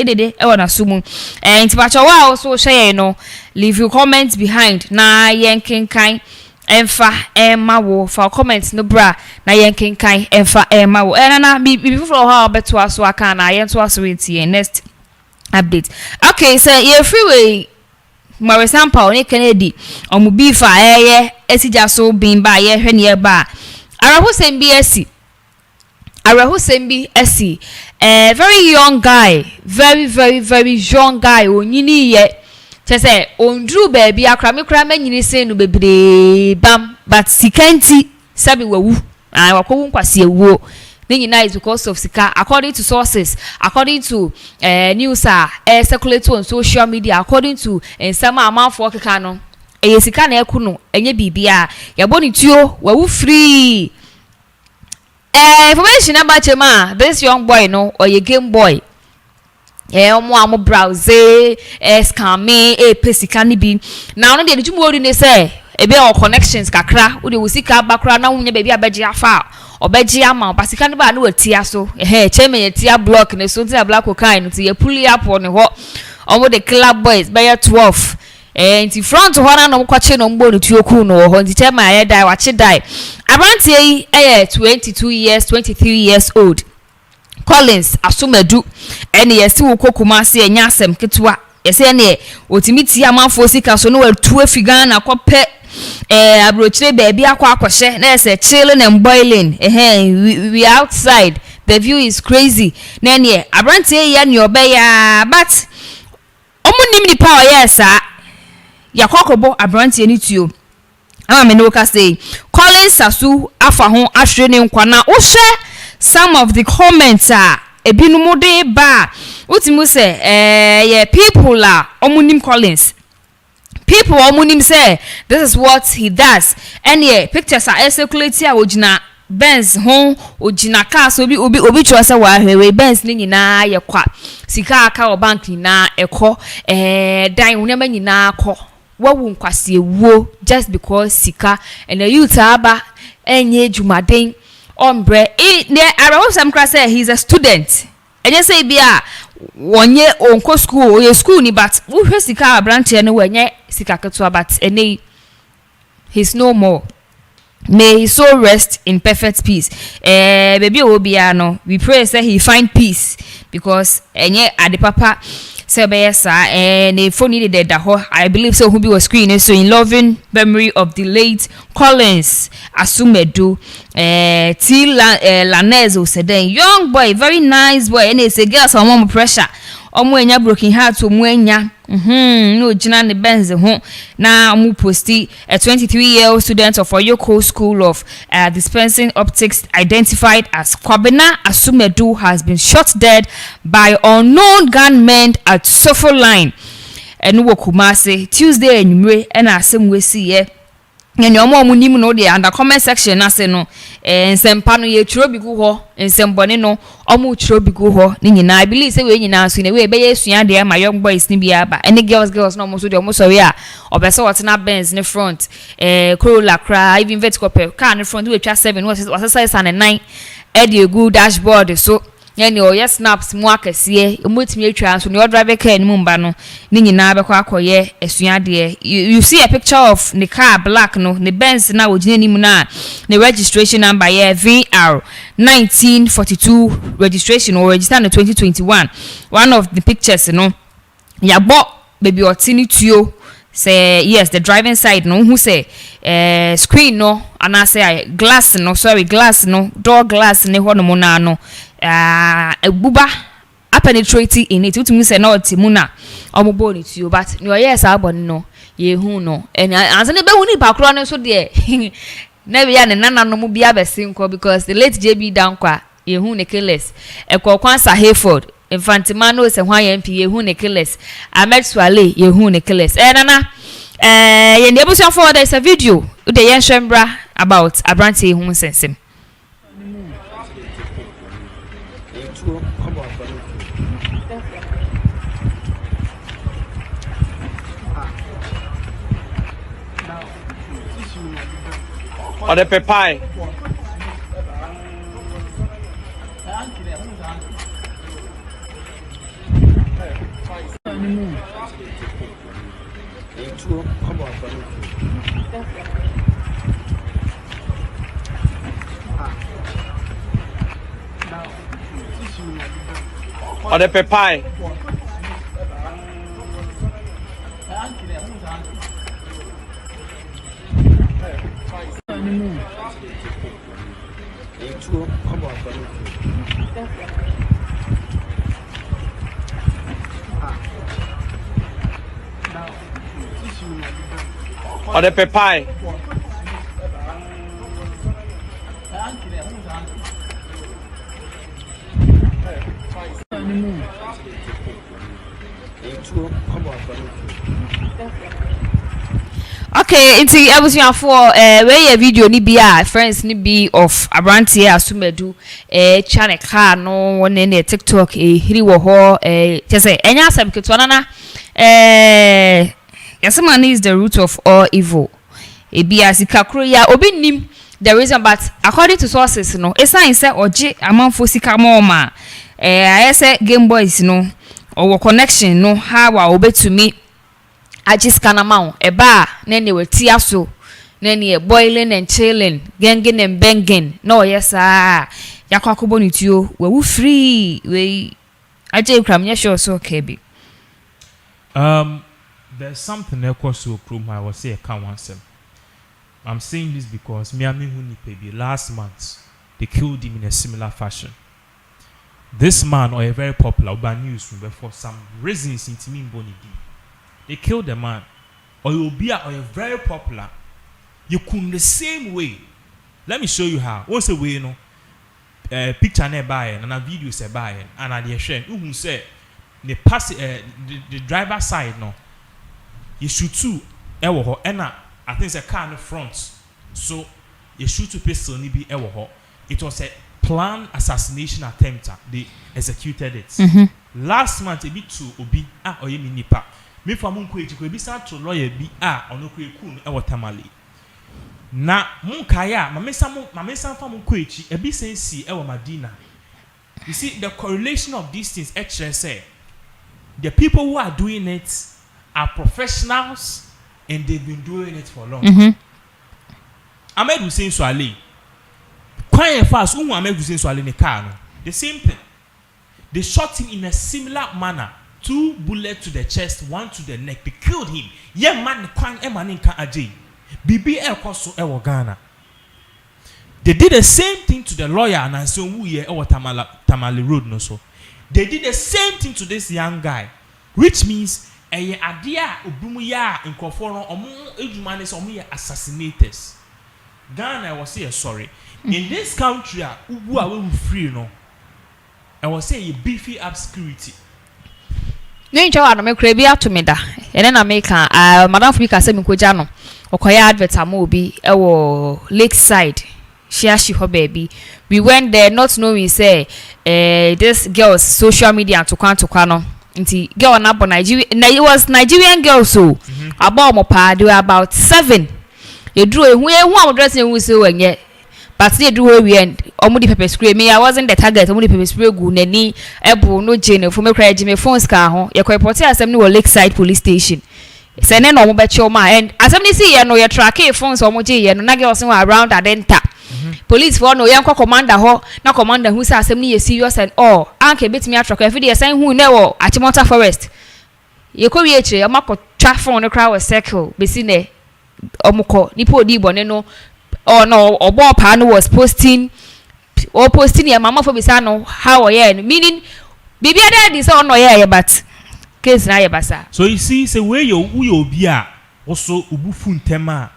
dede e wona assume nti ba cho wa so share no leave your comments behind na yenkenkan emfa emawo for comments no bra na yenkenkan emfa emawo na before how beto aso aka na yento aso wetie next update. Okay, so you freeway my example ni Kennedy omubi fa esija so bin ba ye hwe ne ba arahu sembi esi very young guy, very young guy onyini ye say ondru baby akra me nyini say no bebre bam but sikanti sabi wawu wakowu nkwase ewuo ne nyina is because of sika according to sources, according to news circulate on social media, according to some amount for keka no sika na eku no enye bibia yaboni tuo wawu free. Information about Chema, this young boy no or your game boy. Omo browse scammy pesicani be. Now no dey do more than say ebe or connections kakra we dey sika bakra na wunya baby abeji afa obeji ama pasikani ba na watia so cheme yetia block ne so tia black cocaine no tie pull up on ho omo the club boys by 12 in front ho na no kwache no mbo no tuoku no ho nti chema aye dai wache dai abrantie 22 years 23 years old Collins Asumedu ene yesi wo kokuma se enya asem ketwa yesi ene otimiti amanfo sika so no watu afiga na kope abrochire baby akwahye na yesi chilling and boiling we outside, the view is crazy na ene abrantie ya ne obeya but omunim ni power yesa yakokobo abrantie ni tuo ama me no ka say Collins Sasu afa ho ahwere ne nkwa na wo hwe some of the comments ebinu de ba utimu say yeah people omunim Collins people omunim say this is what he does and yeah pictures are circulate here ojina Benz ho ojina cars obi cho say wa hwewe Benz ni nyina ye kwa sika aka o bank nyina ekọ dan wonema nyina akọ wawu nkwase ewuo just because sika and the youth aba enye jumaden ombre ne arawo sam kra say he's a student enye say bia wonye onko school ye school ni but wo hwe sika branch ne wonye sika keto but ene he's no more May his soul rest in perfect peace. Baby Obiano, we pray say he find peace because enye ade papa say be sa and phone needed that I believe so who be was screen so in loving memory of the late Collins Asumedu T Lanezo said young boy, very nice boy, and it's a girl some more pressure. Enya broken heart to mwenya no jina ne benz ho na mu posti a 23-year-old student of Oyoko School of Dispensing Optics identified as Kwabena Asumedu has been shot dead by unknown gunmen at Sofo Line enu Kumasi Tuesday enumre na asem we see nyanya omo nim no dey under comment section na say no nsempa no ye chiro bi gu ho nsembone no omo chiro bi gu ho ni nyina I believe say we nyina so ne we be yesua dey ma young boys ni bi aba any girls no omo so dey omo so we a obese what na Benz ne front Corolla cra even vertical car ne front we twa 7 was size and 9 e dey good dashboard so yani o yes snaps mu akese emotimi atwa so ne driver car ni mu mba no ni nyina be kwa akoye esua de you see a picture of the car black no the Benz na ogine ni mu na the registration number here VR 1942 registration or registered in 2021 one of the pictures no yabo baby otini tuo say yes the driving side no who say screen no and I say glass no door glass ne ho no mo na no buba penetrating in it to me say no timuna omobo ni tuo but no yes abon no ye hu no and anse ne be hu ni bakro no so de na be ya ne nana no mo bia besinko because the late JB Dankwa ye hu ne killers ekokwansa Hayford Infantimano se hwan MP ye hu ne killers Ahmed Swale ye hu ne killers nana ye ne ebusu for there is a video the yen shembra about Abranti hu sensem or the pepai. Or the pepai. Or the pepai. Okay, inti abusia for where video ni bia friends ni be of Abranti Asumedu channel car no one in TikTok hiri wo ho say enya asem ketwana na yasema is the root of all evil bia sikakro ya obi nim the reason but according to sources no esan say oje amanfo sika mo ma I say Game Boys no or connection no how wa obetumi ajiskana maun eba na ne wetia so na ne boiling and chilling gengin and banging no yes yakwakobo nituo we wu free we aje kram nya sure so kebi there's something else so chrome I was say can once I'm saying this because me and who nipe last month they killed him in a similar fashion. This man or a very popular urban news for some reasons in me boni di. They killed the man. Or you'll be a very popular. You could the same way. Let me show you how. Once a way, you know, picture ne buy and a video say buy and at the shame. Who say the pass the driver side no. You shoot two ewo and I think it's a car in the front. So you shoot two pistol ni be ewo. It was a planned assassination attempt. They executed it. Mm-hmm. Last month a bit to obi or ye nipa. Me for mun kweji ko bi sa to lawyer bi ono kweku e watamale. Na mun kaya mamesa fa mun kweji e bi sensi e wa Madina. You see the correlation of these things SHS the people who are doing it are professionals and they've been doing it for long. Mm-hmm. Ahmed Hussein Swale. Quite fast, Ahmed Hussein Swale in the car. No? The same thing. They shot him in a similar manner. 2 bullets to the chest, 1 to the neck. They killed him. Yeah, man, Kwan Emanin Kan Ajay. BBL Koso Ewo Ghana. They did the same thing to the lawyer and I said, who ye or Tamale Road no so. They did the same thing to this young guy, which means a idea ubumuya in Kofono omu ejumanes omu assassinators. Ghana was say sorry. In this country, who are we free no? I was say beefy up security. No ncho na me kra bi atomida. Ene na me kan madam Fubika say me koja no. Okoya advert amobi e wo Lakeside. Sh0cking baby. We went there not knowing say this girl's social media to kwano. Nti girl na Nigeria. It was Nigerian girls so. About mo pa they were about 7. They drew who am dressing who say when but they drew we end omudi pepper spray me I wasn't the target omudi pepper spray gu nani ebo no jene for me cry jime phones ka ho ye report asem ni Lakeside police station say na no be choma and asem ni see ye no ye track phones omo je ye no na girls around adenta police for no ye commander ho na commander who say asem ni ye serious and all anke betimi atrack every day say who na wo Achimota forest ye ko wi eche amako twa phone no cry we circle be see ne omukọ nipa odi bone no oh no obo pa no was posting your mama for bisa no how meaning bibi ada dey say no yeah but case na ye basa. So you see say where you obi a also ubufu ntema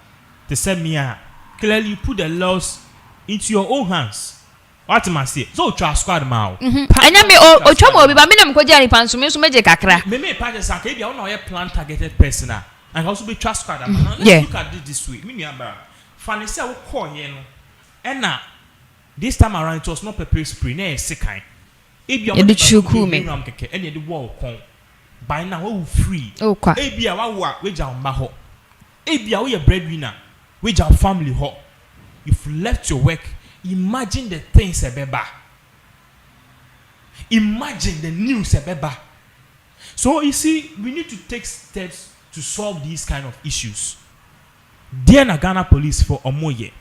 to say me a clearly you put the laws into your own hands. What am I say? So try squad ma. Anya me o twa mo obi ba me na mko jani panso me so meje kakra. Me pa just say bia no plan targeted person and also be trust squad. Now let's look at this way. Me nuaba Fanny say wo call here no. And now this time around it was not pepper spray na sekan. Ebia mo chuku me. And the wall kon. By now we free. Oh kwa. Ebia wa we ja mba ho. Ebia we breadwinner. We ja family ho. If you left your work, imagine the things ebeba. Imagine the news ebeba. So you see, we need to take steps to solve these kind of issues. Dear Ghana police for Omoye.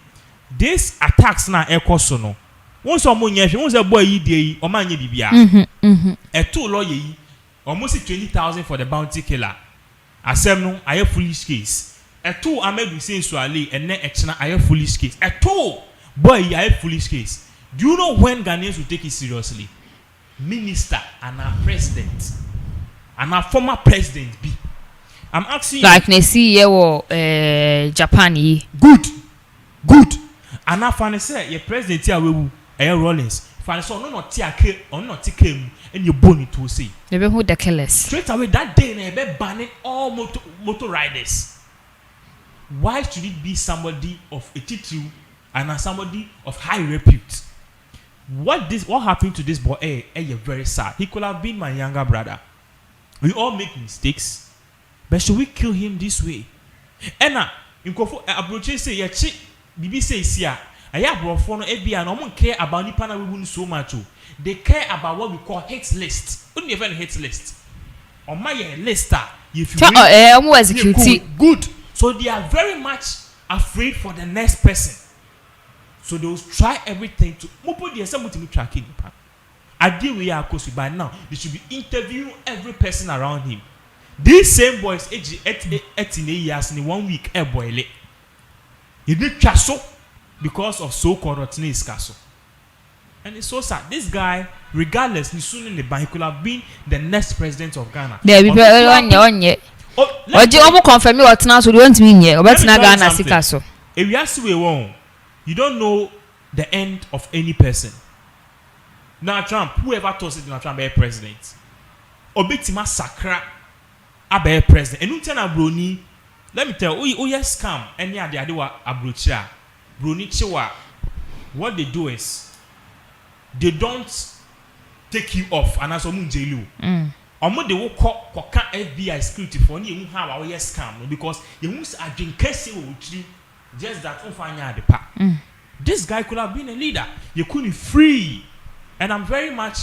These attacks na ekoso no. Once Omoye, once a boy yi omanye bibia. A 2 lawyer yi almost 20,000 for the bounty killer. Asem no aye foolish case. A 2 Ahmed Hussein Swale and ne echna aye foolish case. A 2 boy aye foolish case. Do you know when Ghanaians will take it seriously? Minister and our president and our former president be. I'm asking like you. Like see Japan yi. Good. And now Fanny say your president here we Air Rollins. Fanny so no tiake or not tikem and you bone it to say. They be who the killers. Straight away that day they be banning all motor riders. Why should it be somebody of attitude and somebody of high repute? What happened to this boy? Very sad. He could have been my younger brother. We all make mistakes. But should we kill him this way? And now, in Akuffo Addo say, "Yeah, Bibi say sia. Aya brofo no ebia no mon care about nipa na we so much. They care about what we call hate list. Only even hate list. On my list, if you execute good. So they are very much afraid for the next person. So they will try everything to mopo dey some to tracking. I deal with Akuffo by now. They should be interviewing every person around him. These same boys, age 18 years in 1 week, boy. He did castle because of so-called Rottney's castle. And it's so sad. This guy, regardless, he soon in the bank could have been the next president of Ghana. There we go. Oh, you almost confirm me what now? So you want to mean here? But now Ghana see castle. If you ask me one, you don't know the end of any person. Now Trump, whoever told it, Trump be president. Obitima Sakra. Abe president. And until Bruni, let me tell you, yes, scam. Any idea they were abrocha. Bruni Chewa. What they do is they don't take you off and as omu jailu. Omo they will call FBI security for you how our yes scam because you must drink case with you just that ofanya the pa. This guy could have been a leader. You couldn't free. And I'm very much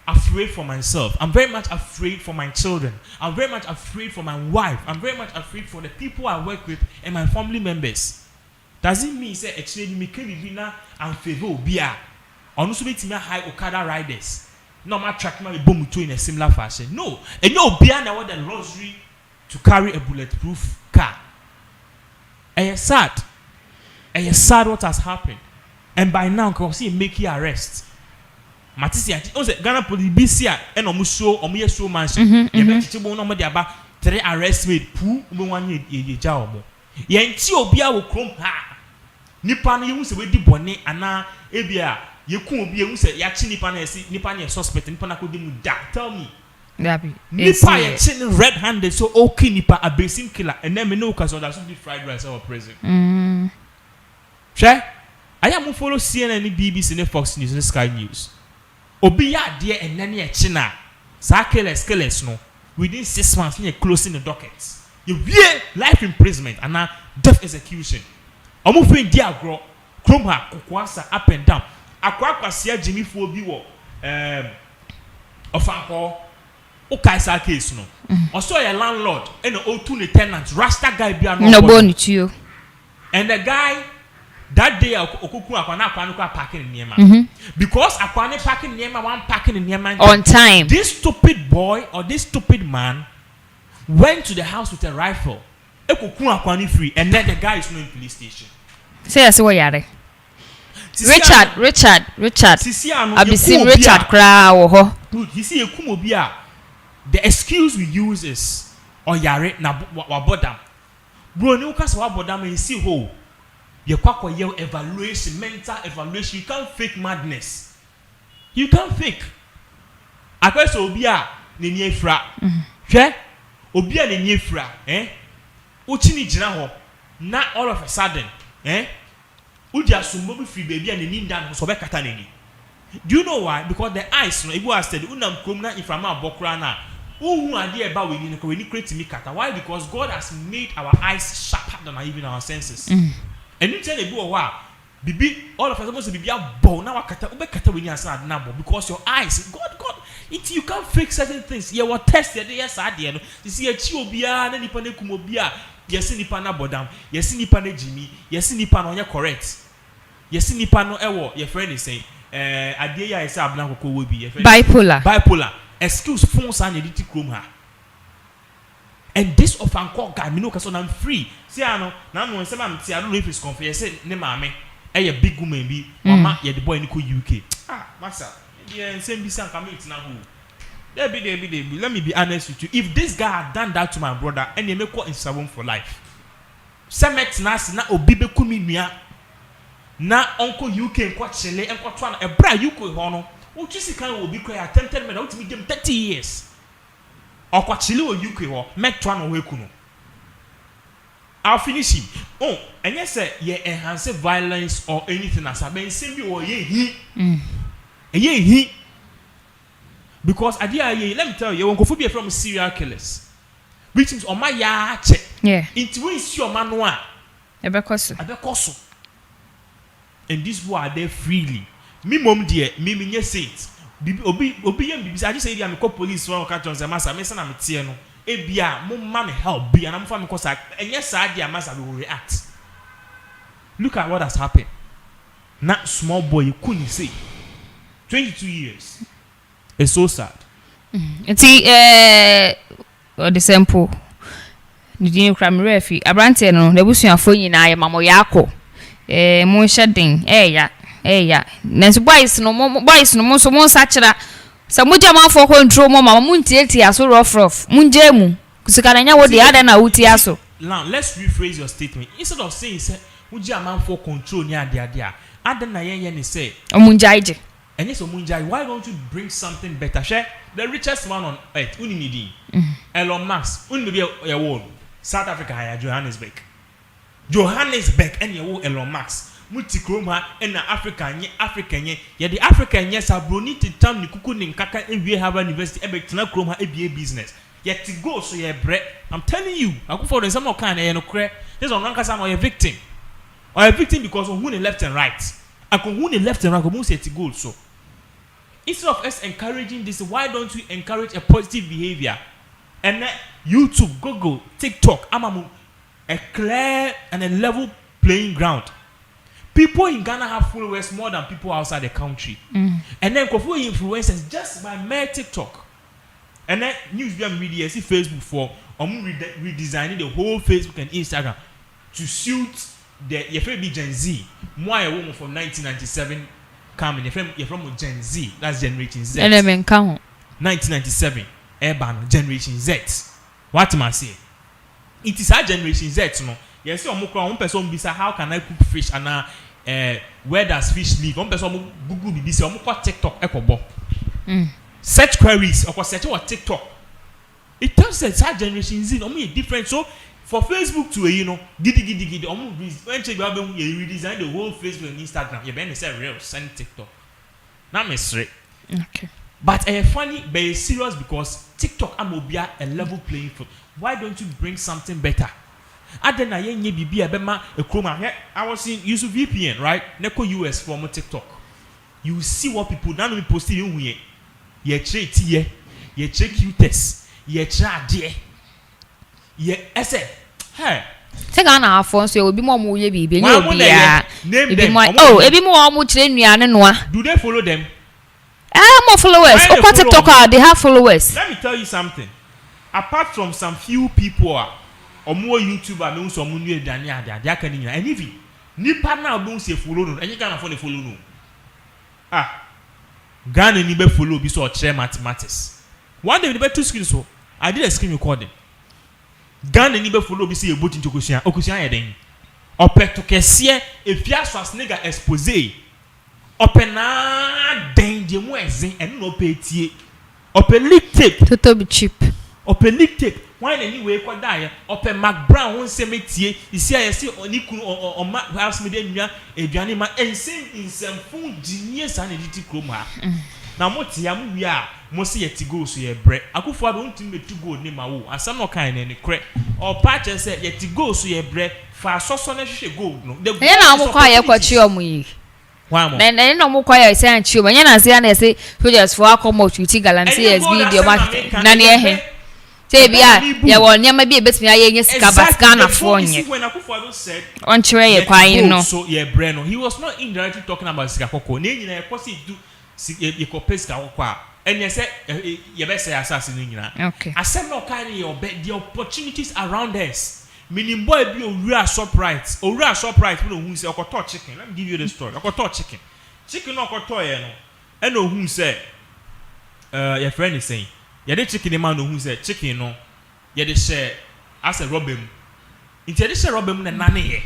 afraid for myself. I'm very much afraid for my children. I'm very much afraid for my wife. I'm very much afraid for the people I work with and my family members. does it mean say actually me can be na and favor obia on so bit me high Okada riders no ma track ma be bomb to in a similar fashion no and no obia na what the luxury to carry a bulletproof car and sad what has happened and by now can see make you arrest Matisi o say Ghana police be see and omo show omo ye show man ye be chichibo no mo de aba 3 arrest made pu mo wan ye ja omo ye nti obia wo krom ha nipa no ye se we di bone ana ebia ye ku obi ye se ya chi nipa na esi nipa na suspect nipa na ko di mu da tell me Dabi. Nipa ye chin red handed so okay nipa a basin killer and then me know cause that should be fried rice or prison. Sure? I am follow CNN and BBC and Fox News and Sky News. Obi ya dear and nani a china. Sa killers no. Within 6 months near closing the dockets. You hear life imprisonment and now death execution. Omo fin dia gro chrome ha kukwasa up and down. Akwa sia Jimmy Fobi wo ofanko okay sa case no. Also a landlord and the O2 tenant Rasta guy be no boni to you. And the guy that day okuku akwana parking in Niema. Because akwane parking Niema one parking in Niema on time. This stupid boy or this stupid man went to the house with a rifle. Okuku akwani free and then the guy is not in police station. Say yes what yare. Richard. Abisim Richard kra wo ho. Dude, you see ekumobia. The excuse we use is yare na wabodam. Bro, no kasa wabodam and see ho. You kwakwa yell evaluation, mental evaluation. You can't fake madness. You can't fake. Akwese obia ne nie fra. Hwe? Obia ne nie fra, Uchi ni jina ho. Na all of a sudden, Udi asumbo bi free baby and ni ndan so be kata nani. Do you know why? Because the eyes no Igbo has said unam krom na iframa abokra na who ade eba we ni ko we ni create me kata. Why? Because God has made our eyes sharper than even our senses. And you tell the boy bibi all of us supposed to be bow now kata ube kata we ni asa na bo because your eyes God it you can't fake certain things. You will test the yes ade no. You see a chi obia na nipa na kum obia yes nipa na bodam yes nipa na Jimmy yes nipa na onye correct yes nipa no ewo your friend is saying ade ya isa abna kokko wo bi your friend bipolar excuse phone san edit chrome ha and this of anko guy me no kaso na I'm free see ano na no nsema mti I don't know if it's confess ne maame a big woman bi mama ye the boy ni ko UK massa yeah nsem bi san come na who there be let me be honest with you if this guy had done that to my brother and he make in seven for life semet na obi be kumi nua na uncle UK nko chele enko to na ebra UK ho no uchi sika obi kwa attempted me na ultimate dem 30 years okwa chele o UK ho metwa no we kuno I'll finish him. And yes sir ye enhance violence or anything as I been saying or ye because idea let me tell you when go be from serial killers which means on my check into is your manual abekoso and these who are there freely me mom dear me yes it obi I just say I'm call police one catch on the master me say na me tie no ebia mo ma me help be and I'm for me cause and yes idea master will react. Look at what has happened. Not small boy you couldn't say 22 years. It's so sad. See, the sample. The new crime refi. Abrante no. The bush and phone na mamo yako. Mo shedding. Ya. Nancy boys no so mo sachira. Sa muja man for control mo mama muntieti aso rough. Munjemu. Kusikananya wo the other na uti aso. Now let's rephrase your statement. Instead of saying say muja man for control ni adia. Adan na yen ni say. Omunjaije. And yes, why don't you bring something better? Share the richest man on earth, Unimidi, Elon Musk, Unimidi, South Africa, Johannesburg, and your Elon Musk, Multichroma, and the African, the African, yes, I need to tell Nikukunin Kaka, and we have a university, Ebekna Chroma, ABA business. Yet to go, so you're bread. I'm telling you, I go for some kind of crack. There's on Rankasan or a victim. Or a victim because of who left and right. I can who left and right, I say to go so. Instead of us encouraging this, why don't we encourage a positive behavior? And YouTube, Google, TikTok, a clear and a level playing ground. people in Ghana have followers more than people outside the country. And then Akuffo influencers just by mere TikTok. And then news be media see Facebook for redesigning the whole Facebook and Instagram to suit the be Gen Z. More a woman from 1997 coming. You're from Gen Z. That's Generation Z. 1997. Urban Generation Z. What am I saying? It is our Generation Z, no. Yes, one person be say, how can I cook fish and where does fish live? One person Google be say, TikTok ekobo. Search queries or search what TikTok. It tells that our Generation Z only different. So for Facebook to giddy when you redesign the whole Facebook and Instagram, you better say real send TikTok. Now me straight. Okay. But funny, but it's serious because TikTok amobia a level playing field. Why don't you bring something better? I was in use VPN, right? Neko US from TikTok. You see what people now be posting in here. You check here, you check Q-test, you check there. You say, hey. Take on our phones, you will be more movie baby. Name them. Oh, it be more much than you are. Do they follow them? More followers. Oh, TikTok, they have followers. Let me tell you something. Apart from some few people or more YouTuber knows some money than they are can and even Nipa now don't say follow no, and you can't afford to follow no. Ghana ni be follow be so share mathematics. One day we be two screens so I did a screen recording. Ghana ni be follow be say boat into Okusia ya den. Ope to kese e fia swas nigga expose. Ope na den de mo ezin and no pay tie. Ope leak tape to be cheap. Ope leak tape. Why anyway kwa die? Ope Mac Brown won se metie. Isi ya si oni kunu o ma house media nua eduane ma ensem insem fun genius and editi chroma. Na mo tie am wi a mo se yeti go so ye bre. Akuffo Addo untim metu go ni ma wo. Asam no kan na ni kre. O pa che se yeti go so ye bre fa soso na hwehwe gold no. The gold na mo kwa ye kwachi omu yi. Then no mo kwa ye say anchi o. Nya na say na say soldiers for akomo tuti galanty SB di o ma na ne ehe. Say bia ya won nyama bi ebetimi aye nye sika baska na fo nye. When Akuffo Addo said on chere ye kwan no. So ye bre no. He was not indirectly talking about sika kokko. Na nyina ye kosi do ye kopes sika kokko a. And you say ye be say assassin nyina. Okay. Asem no kind your the opportunities around us. Meaning boy be owura surprise. Owura surprise we no hu say okoto chicken. Let me give you the story. Okoto chicken. Chicken no okoto ye no. E no hu say your friend is saying ye de chicken man no hu say chicken no ye de share as a robem. Inti ye de share robem na nane ye.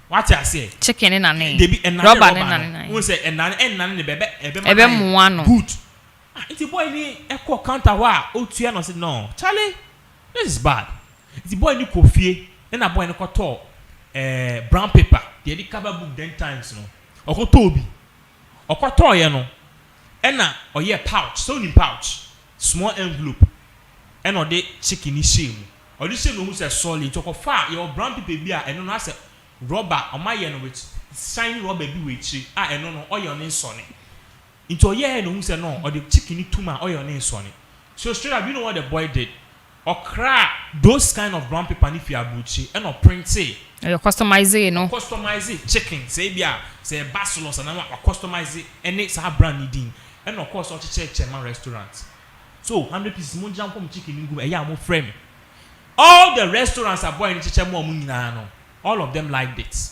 What I say? Chicken in nane. They be robber in nane. Who say nane ne bebe ebe muwa no. Good. Inti boy ni eko counter wa o tua no say no. Charlie, this is bad. Inti boy ni kofie na boy ni koto brown paper. They dey cover book 10 times no. Okoto obi. Okoto ye no. Ena oye pouch, so ni pouch. Small envelope and or the chicken is shame or this shame who says solid to far your brown people be and no say rubber on my end with shiny rubber be with you and no or your name sonny into yeah no who said no or the chicken too much or your name sonny so straight up you know what the boy did or crack those kind of brown paper if you are butchy and or print say you customize it no customize it chicken say bia say basilos and customize it and it's a brand needing and of course also check Chairman restaurant. So 100 pieces mo jam from chicken in go mo frame. All the restaurants are buying chicken more money no. All of them liked it.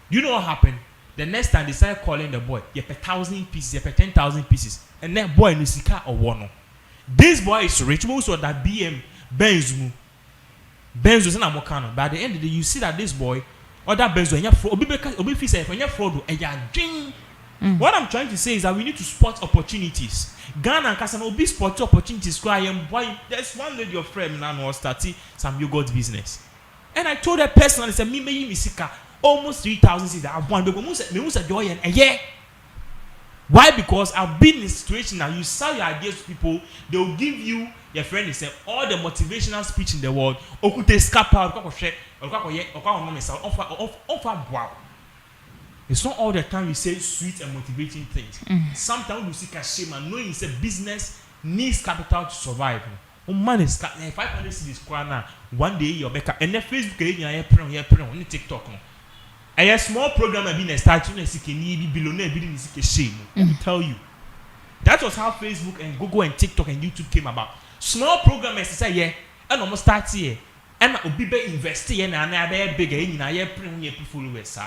You know what happened? The next time they started calling the boy, you pay 1,000 pieces, you pay 10,000 pieces, and that boy no sika or one. This boy is rich, most of that Benz is na mokano. But at the end of the day, you see that this boy, other Benz when you fraud, obi fi say when you fraud, and you drink. What I'm trying to say is that we need to spot opportunities. Ghana and Kassan will be spot opportunities. Boy, there's one lady of friend now was starting some yogurt business. And I told her personally, I said, me sika almost 3,000 cities. I want to joy and yeah. Why? Because I've been in a situation now. You sell your ideas to people, they will give you your friend is all the motivational speech in the world. Okute scapa, it's not all the time you say sweet and motivating things. Sometimes you see shame and knowing it's a business needs capital to survive. Man is 500 cities now. One day you're back and then Facebook you print on TikTok. A small program been a start to see can billionaire building is a shame. Let me tell you. That was how Facebook and Google and TikTok and YouTube came about. Small programmers say yeah, and almost start here. And be investing and I bigger in a premium followers.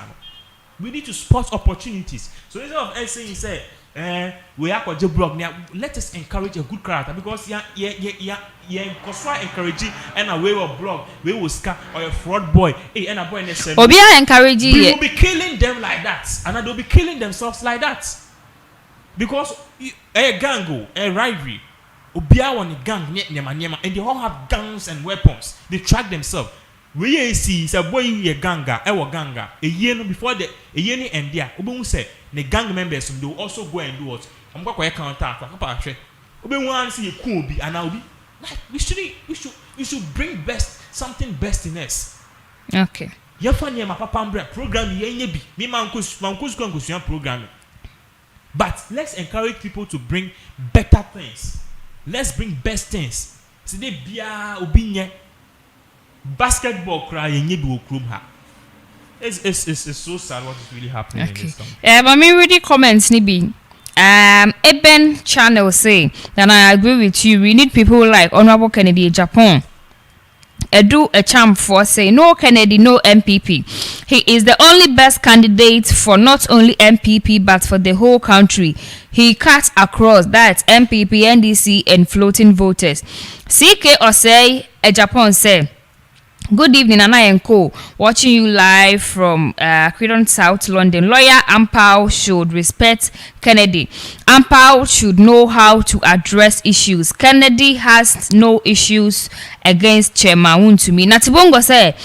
We need to spot opportunities. So instead of us saying say we are going to blog now, let us encourage a good character because because why encouraging and a way of blog, we will scam or a fraud boy, and a boy in the same. Encouraging we will be killing them like that, and they'll be killing themselves like that. Because a gang a rivalry, Obia on the gang, and they all have guns and weapons. They track themselves. We see a boy a ganga, ganga. A year before a year and there, Obu said the gang members will also go and do what I'm going to counteract. Obu want see a cool be and I'll be like we should bring something best in us. Okay. You find my papa program ye me mankus programming. But let's encourage people to bring better things. Let's bring best things. Today bia obinye basketball crying you do ha. It's so sad what is really happening in this town. But me reading comments nibi. Eben channel say, and I agree with you. We need people like Honorable Kennedy Japan. Addo a champ for say no Kennedy, no MPP. He is the only best candidate for not only MPP but for the whole country. He cuts across that MPP, NDC, and floating voters. CK or say a Japan say. Good evening, Anna and Co. Watching you live from Croydon, South London. Lawyer Ampao should respect Kennedy. Ampao should know how to address issues. Kennedy has no issues against Chairman to me. Natibongo say,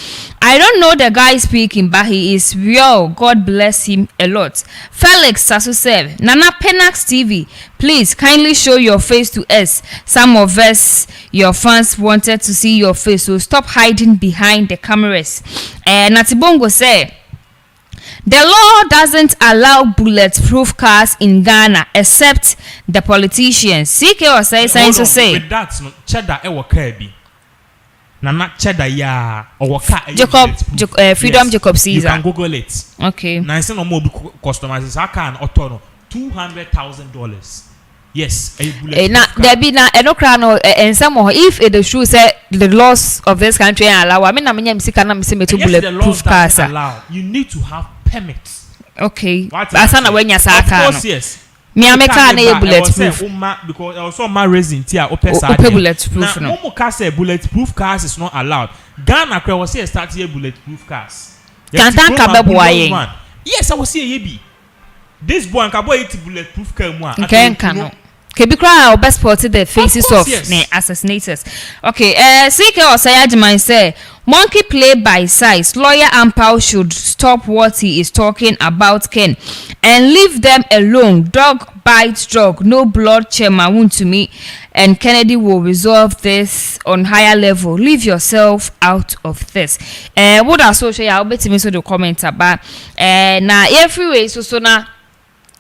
I don't know the guy speaking, but he is real. God bless him a lot. Felix Sasu said, Nana Pinax TV, please kindly show your face to us. Some of us, your fans, wanted to see your face, so stop hiding behind the cameras. Natibongo said, the law doesn't allow bulletproof cars in Ghana except the politicians. CK or say, with that, cheddar ewa kabi. Nana cheddar ya or Jacob Freedom Jacob Caesar. You can Google it. Okay. Now instead of more customers, I can auto $200,000. Yes. Now there be na enokrano and some if it is true say the laws of this country allow. I mean, I'm sika na misimetu bulletproof cars. You need to have permits. Okay. Asana wenya sa aka no. Of course, yes. Me ameka na bulletproof because also my resin tia bulletproof no. Now car say bulletproof cars is not allowed. Ghana kra was say start here bulletproof cars. Kantan ka beboa yen. Yes, I was say yebi. This boy can boy it bulletproof car mu. Okay, no. Kebi kra our best spotted the faces of the assassinators. Okay, CK or Sayajman say monkey play by size. Lawyer Ampao should stop what he is talking about Ken and leave them alone. Dog bites dog. No blood Chairman to me, and Kennedy will resolve this on higher level. Leave yourself out of this. What are social? I'll bet me so the comment about na every way so na.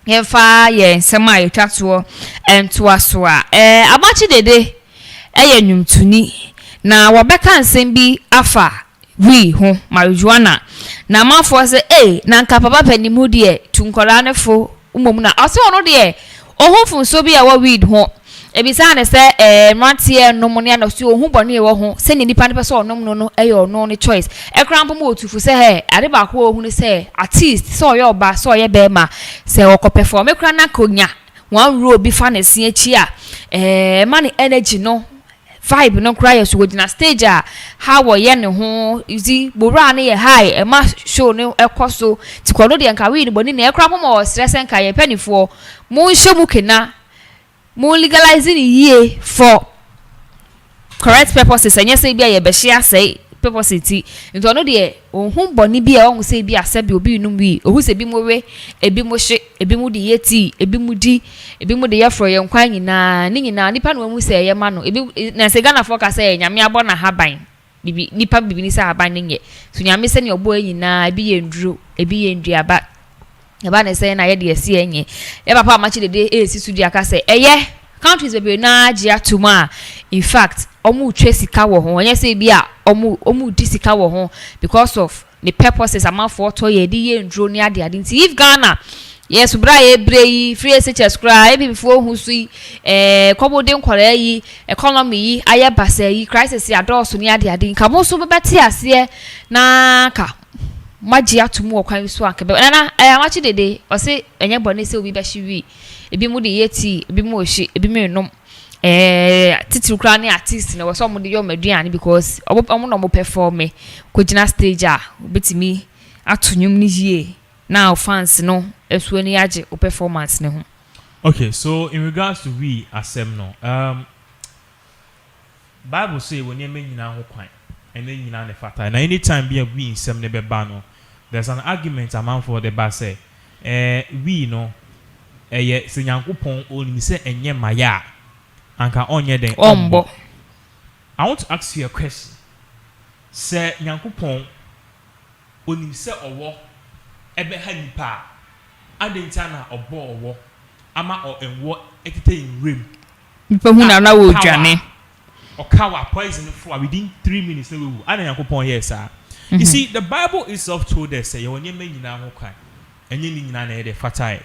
Yefa ye nsema yetwato entoasoa abachi dede eyenwumtuni na wabeka nsem bi afa wi ho marijuana na mafo se na nka papa panimu de tunkola ne fo umom na ase ono de ohunfun so bi a wa weed ho ebisa ne se mantie nom ne na so ohun bone wo ho se ne nipa ne pese onom no eyo no ne choice ekrampo mo otufu se ade ba ko ohun se artist so yo ba so ye be ma se wo ko perform ekra na konya wan ro bi fa ne se achi a man energy no vibe no cry so wodina stage a how wo ye ne ho izi bora ne ye high e ma show ne ekoso tikono de nka we ne boni ne ekrampo mo stress nka ye panifo mo nhemu kena more legalizing ye for correct purposes and yes say be a behia say purpose into no de ohun boni bi e ohun say bi asabi obi num wi ohun say bi mo we ebi mo hye ebi mu de yeti ebi mu di ebi mu de yafro ye nkwan nyina ni nyina nipa no mu say ye ma no ebi na say Ghana for ka say nyame abo na haban bibi nipa bibi ni say haban nye so nyame se ne obo nyina ebi ye nduro ebi ye nduaba eba na say na ye de esi enye e papa amachi de esi su di aka say eye countries be na gia tuma in fact omu twe sika wo ho onye say bia omu di sika wo ho because of ne purposes amanfo to ye di ye ndro ne ade ade nti if Ghana yes bra ye brei free SHS cry e before hu sui kobo den kwara yi economy yi aye basa yi crisis ya dose ne ade ade nka mo so bebete ase na ka maji atumu okwan so akebe na amachi dede o se enye bone se obi be hwi ebi mu de yeti ebi mu ohyi ebi mu enom titi kra ne artist na so mo de yo maduane because omo no mo perform ko gina stage a obetimi atunyum ni yie now fans no esu ani age o performance ne ho. Okay, so in regards to we asem no Bible say when you mean nyina ho kwan and then nyina ne fata na anytime be we nsem ne beba no there's an argument among for the ba say we no ye se Nyankopon onim se enye maya anka onye den ombo. I want to ask you a question. Say Nyankopon onim se owo ebe ha nipa adenta na obo owo ama o enwo ekite nrem nipa hu na wo dwane okawa poison for within 3 minutes na we ana Nyankopon yes sir. You see the Bible itself told us say you nyema nyina ho kan enye ni nyina na e de fatai.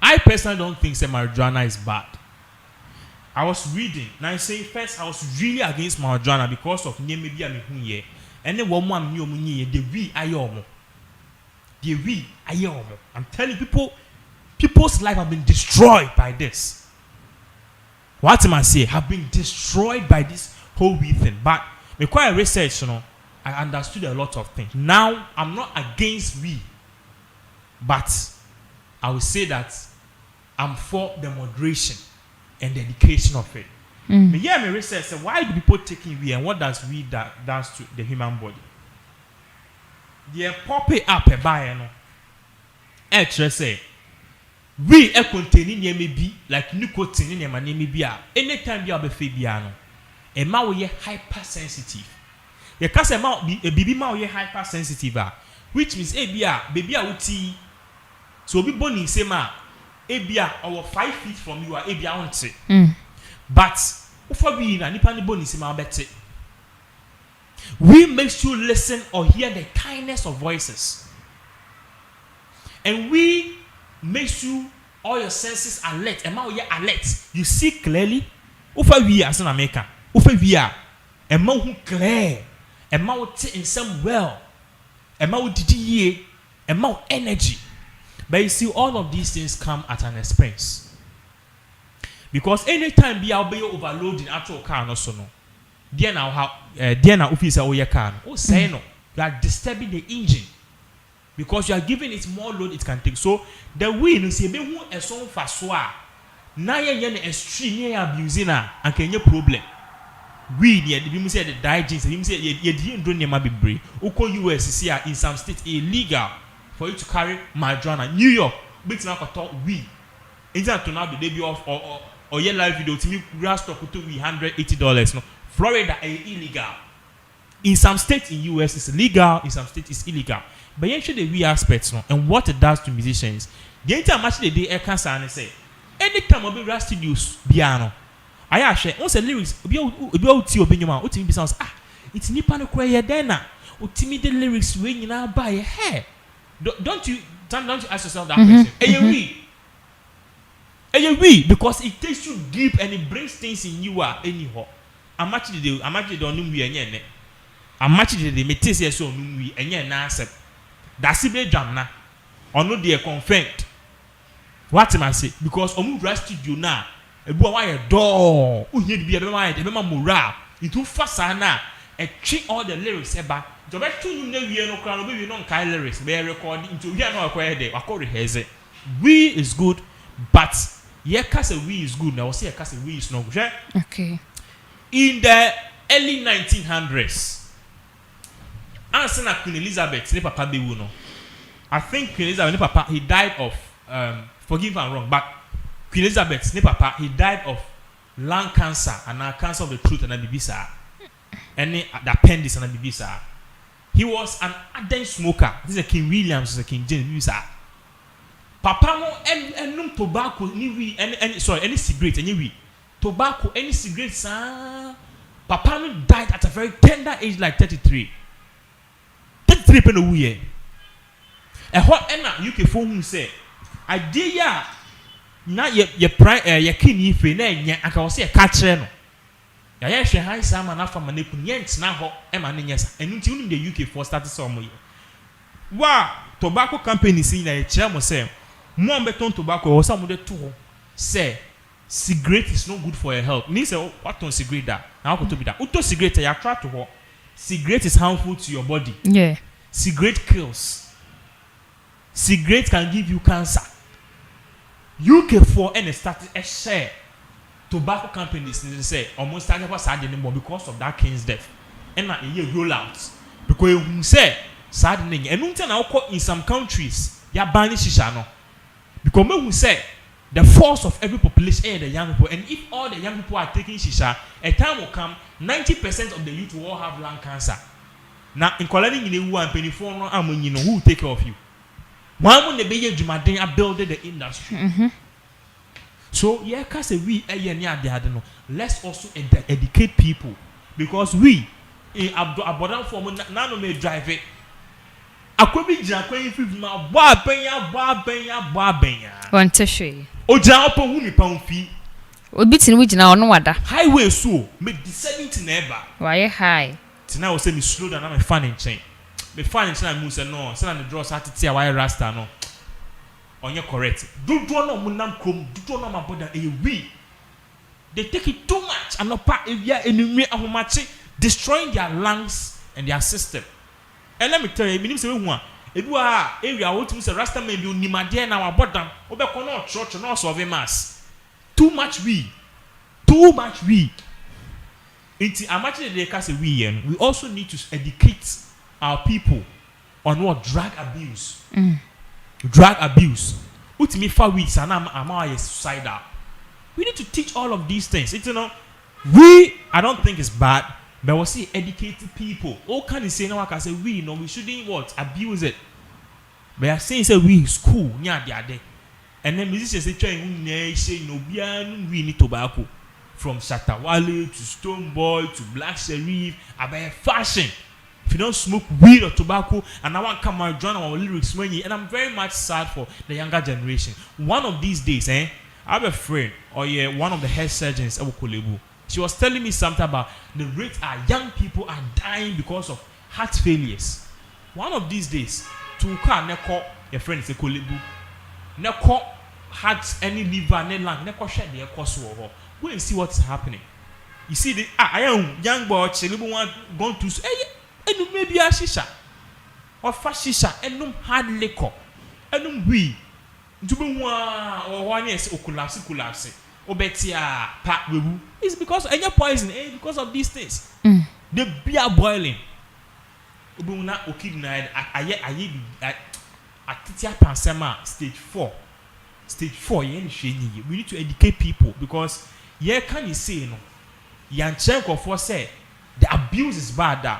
I personally don't think say marijuana is bad. I was reading now say first I was really against marijuana because of nyema bia me hu ye ene wo mo am ni omu nyi ye de we ayomo. The we ayomo. I'm telling people's life have been destroyed by this. What am I say? Have been destroyed by this whole we thing. But me quite research, you know, I understood a lot of things. Now I'm not against we, but I will say that I'm for the moderation and the education of it. Me yeah, me research say why do people taking we and what does we does to the human body? They pop it up a buy no. Say we containing ye may be like nicotine in your name be anytime you have a fabiano. A ma we hypersensitive. Your cast amount be a baby ma we hypersensitive, which means baby a uti. So be born in sema abia or 5 feet from you are abia on it. But for being a nipa ni born in sema better. We make you listen or hear the kindness of voices. And we make you all your senses alert. And now you're alert. You see clearly. Ufa we as an American. Ufa we are. And now who clear. And now in some well. And now did ye. And now energy. But you see, all of these things come at an expense. Because anytime be overloading actual car no so no. Dear now how officer or your car. Oh say no. You are disturbing the engine. Because you are giving it more load it can take. So the wind see be who a song for soa. Na ye extreme abusing and can your problem. We near the say the digest, him say ye didn't do near be brave. Oko US in some states illegal for you to carry marijuana. New York, big now talk we. Inside to now the debut of or your live video to me grass talk to we $180. No, Florida is illegal. In some states in US it's legal, in some states it's illegal. But you should the we aspects no and what it does to musicians. The entire match the day air cancer and say anytime I be rap studios piano. I actually once the lyrics be opinion be sounds it's nipa no cry then na ultimate the lyrics when you now buy a hair. Don't you ask yourself that question? We because it takes you deep and it brings things in you anyhow. I'm actually don't know we any. I'm actually the metis so we any na accept. That's it jam na. Or no they confirmed. What am I say? Because omu rest studio na. Ebu wa ye door. Uye bi e be ma ye be ma moral. It too fast na. E treat all the lyrics eba. Jobe tunu na wie no kra no be we no kai lyrics. Be record into we no akwa there. Akwa rehearse. We is good, but ye case we is good. Now say ye case we is no good. Okay. In the early 1900s, answer na Queen Elizabeth, ne papa be no. I think Queen Elizabeth, ne papa, he died of forgive me if I'm wrong, but Queen Elizabeth, ne papa, he died of lung cancer and cancer of the throat and bibisa, and the appendix and bibisa. He was an ardent smoker. This is a King Williams, this is a King James bibisa. Papa no and tobacco ni any cigarette any tobacco any cigarettes. Papa no died at a very tender age, like 33 3 pe no wuye ɛhɔ ɛna UK fo hu sɛ ade ya na ye prime ye kini fe na enya aka wo sɛ ka kyerɛ no ya ye hwɛ han sama na fa ma na kun ye ntena hɔ ɛma ne nyesa ɛnu nti unim the UK for start so mo ye wa tobacco company si na ye kyerɛ mo sɛ mo ambeton tobacco wo sa mo de to hɔ sɛ cigarette is not good for your health ni sɛ what on cigarette da na ko to bi da uto cigarette ya try to hɔ cigarette is harmful to your body yeah cigarette kills cigarette can give you cancer UK4 and started a share tobacco companies say almost started for sad anymore because of that king's death and na a roll out because you say sad thing and until now in some countries ya ban shisha no because me say the force of every population the young people and if all the young people are taking shisha a time will come 90% of the youth will all have lung cancer now in collecting in a one penny for no amon who will take care of you one when the be jumaden a build the industry so yeah cause we no let's also educate people because we in abodan form na no me drive it akobi jira kwan fi ma bo abenya want to show you o jira opo hu ni pound fi obi tin we jina ono wada highway so me descending to never why high tina o say me slow down na me fan in chain me fan in chain mu say no say na the draw start why rasta no onye correct dodo no munam krom dodo no maboda we they take it too much and not part area enemy ahomache destroying their lungs and their system and let me tell you minim say we hu a ebi wa area what me say rasta man bi onimade na waboda obekọ no church no solve mass too much we it's amache they can say we also need to educate our people on what drug abuse drug abuse ultimately 4 weeks and I'm suicidal. We need to teach all of these things. It's I don't think it's bad, but we'll see educated people. All can you say now? I can say we shouldn't what abuse it. But I saying say we school near the other, and then musicians say trying we need tobacco from Shatawale to Stoneboy to Black Sheriff about fashion. If you don't smoke weed or tobacco, and I want to come and join our lyrics when you, and I'm very much sad for the younger generation. One of these days, I have a friend, one of the head surgeons, she was telling me something about the rate young people are dying because of heart failures. One of these days, to car neko, your friend is a kolebu, neko heart any liver, any lung, neko shed the cost. Go and see what's happening. You see, I am young boy, want gone to and maybe a shisha or fast shisha and hard liquor and we do or 1 year okulapsi obetia pat webu. It's because any poison because of these things. The beer boiling ubuna okidna atitia pansema stage 4 we need to educate people because can you say no yanchenko for say the abuse is bad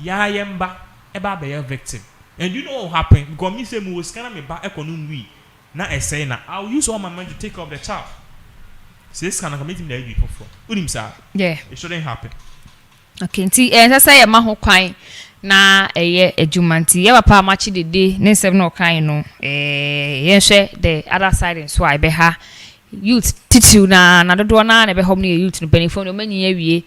yemba eba be your victim and you know what will happen because me say me was kind of me back economy na say na I'll use all my money to take care of the child. So this kind of committee that you before unim sir yeah it shouldn't happen. Okay nti say ma ho kwan na ejumanti ye papa machi dede ne nsem no kan no ye hwe the other side so I be ha youth titu na dodo na be hom ne youth no benefo no manyi awie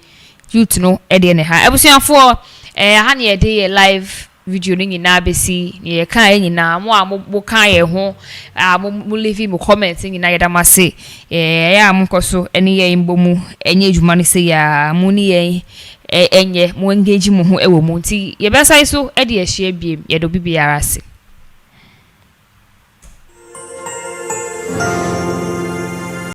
youth no e de ne ha ebusuafo ha ne de live video ni nyina besi ne kan nyina mo a kan ye ho mo leave mo comment nyina ye damase ya mo koso ene ye mbomu enye adwuma ne se ya mo ni ye enye mo engage mo ho ewo mo nti ye besa so e de ehia biem ye do bibiara se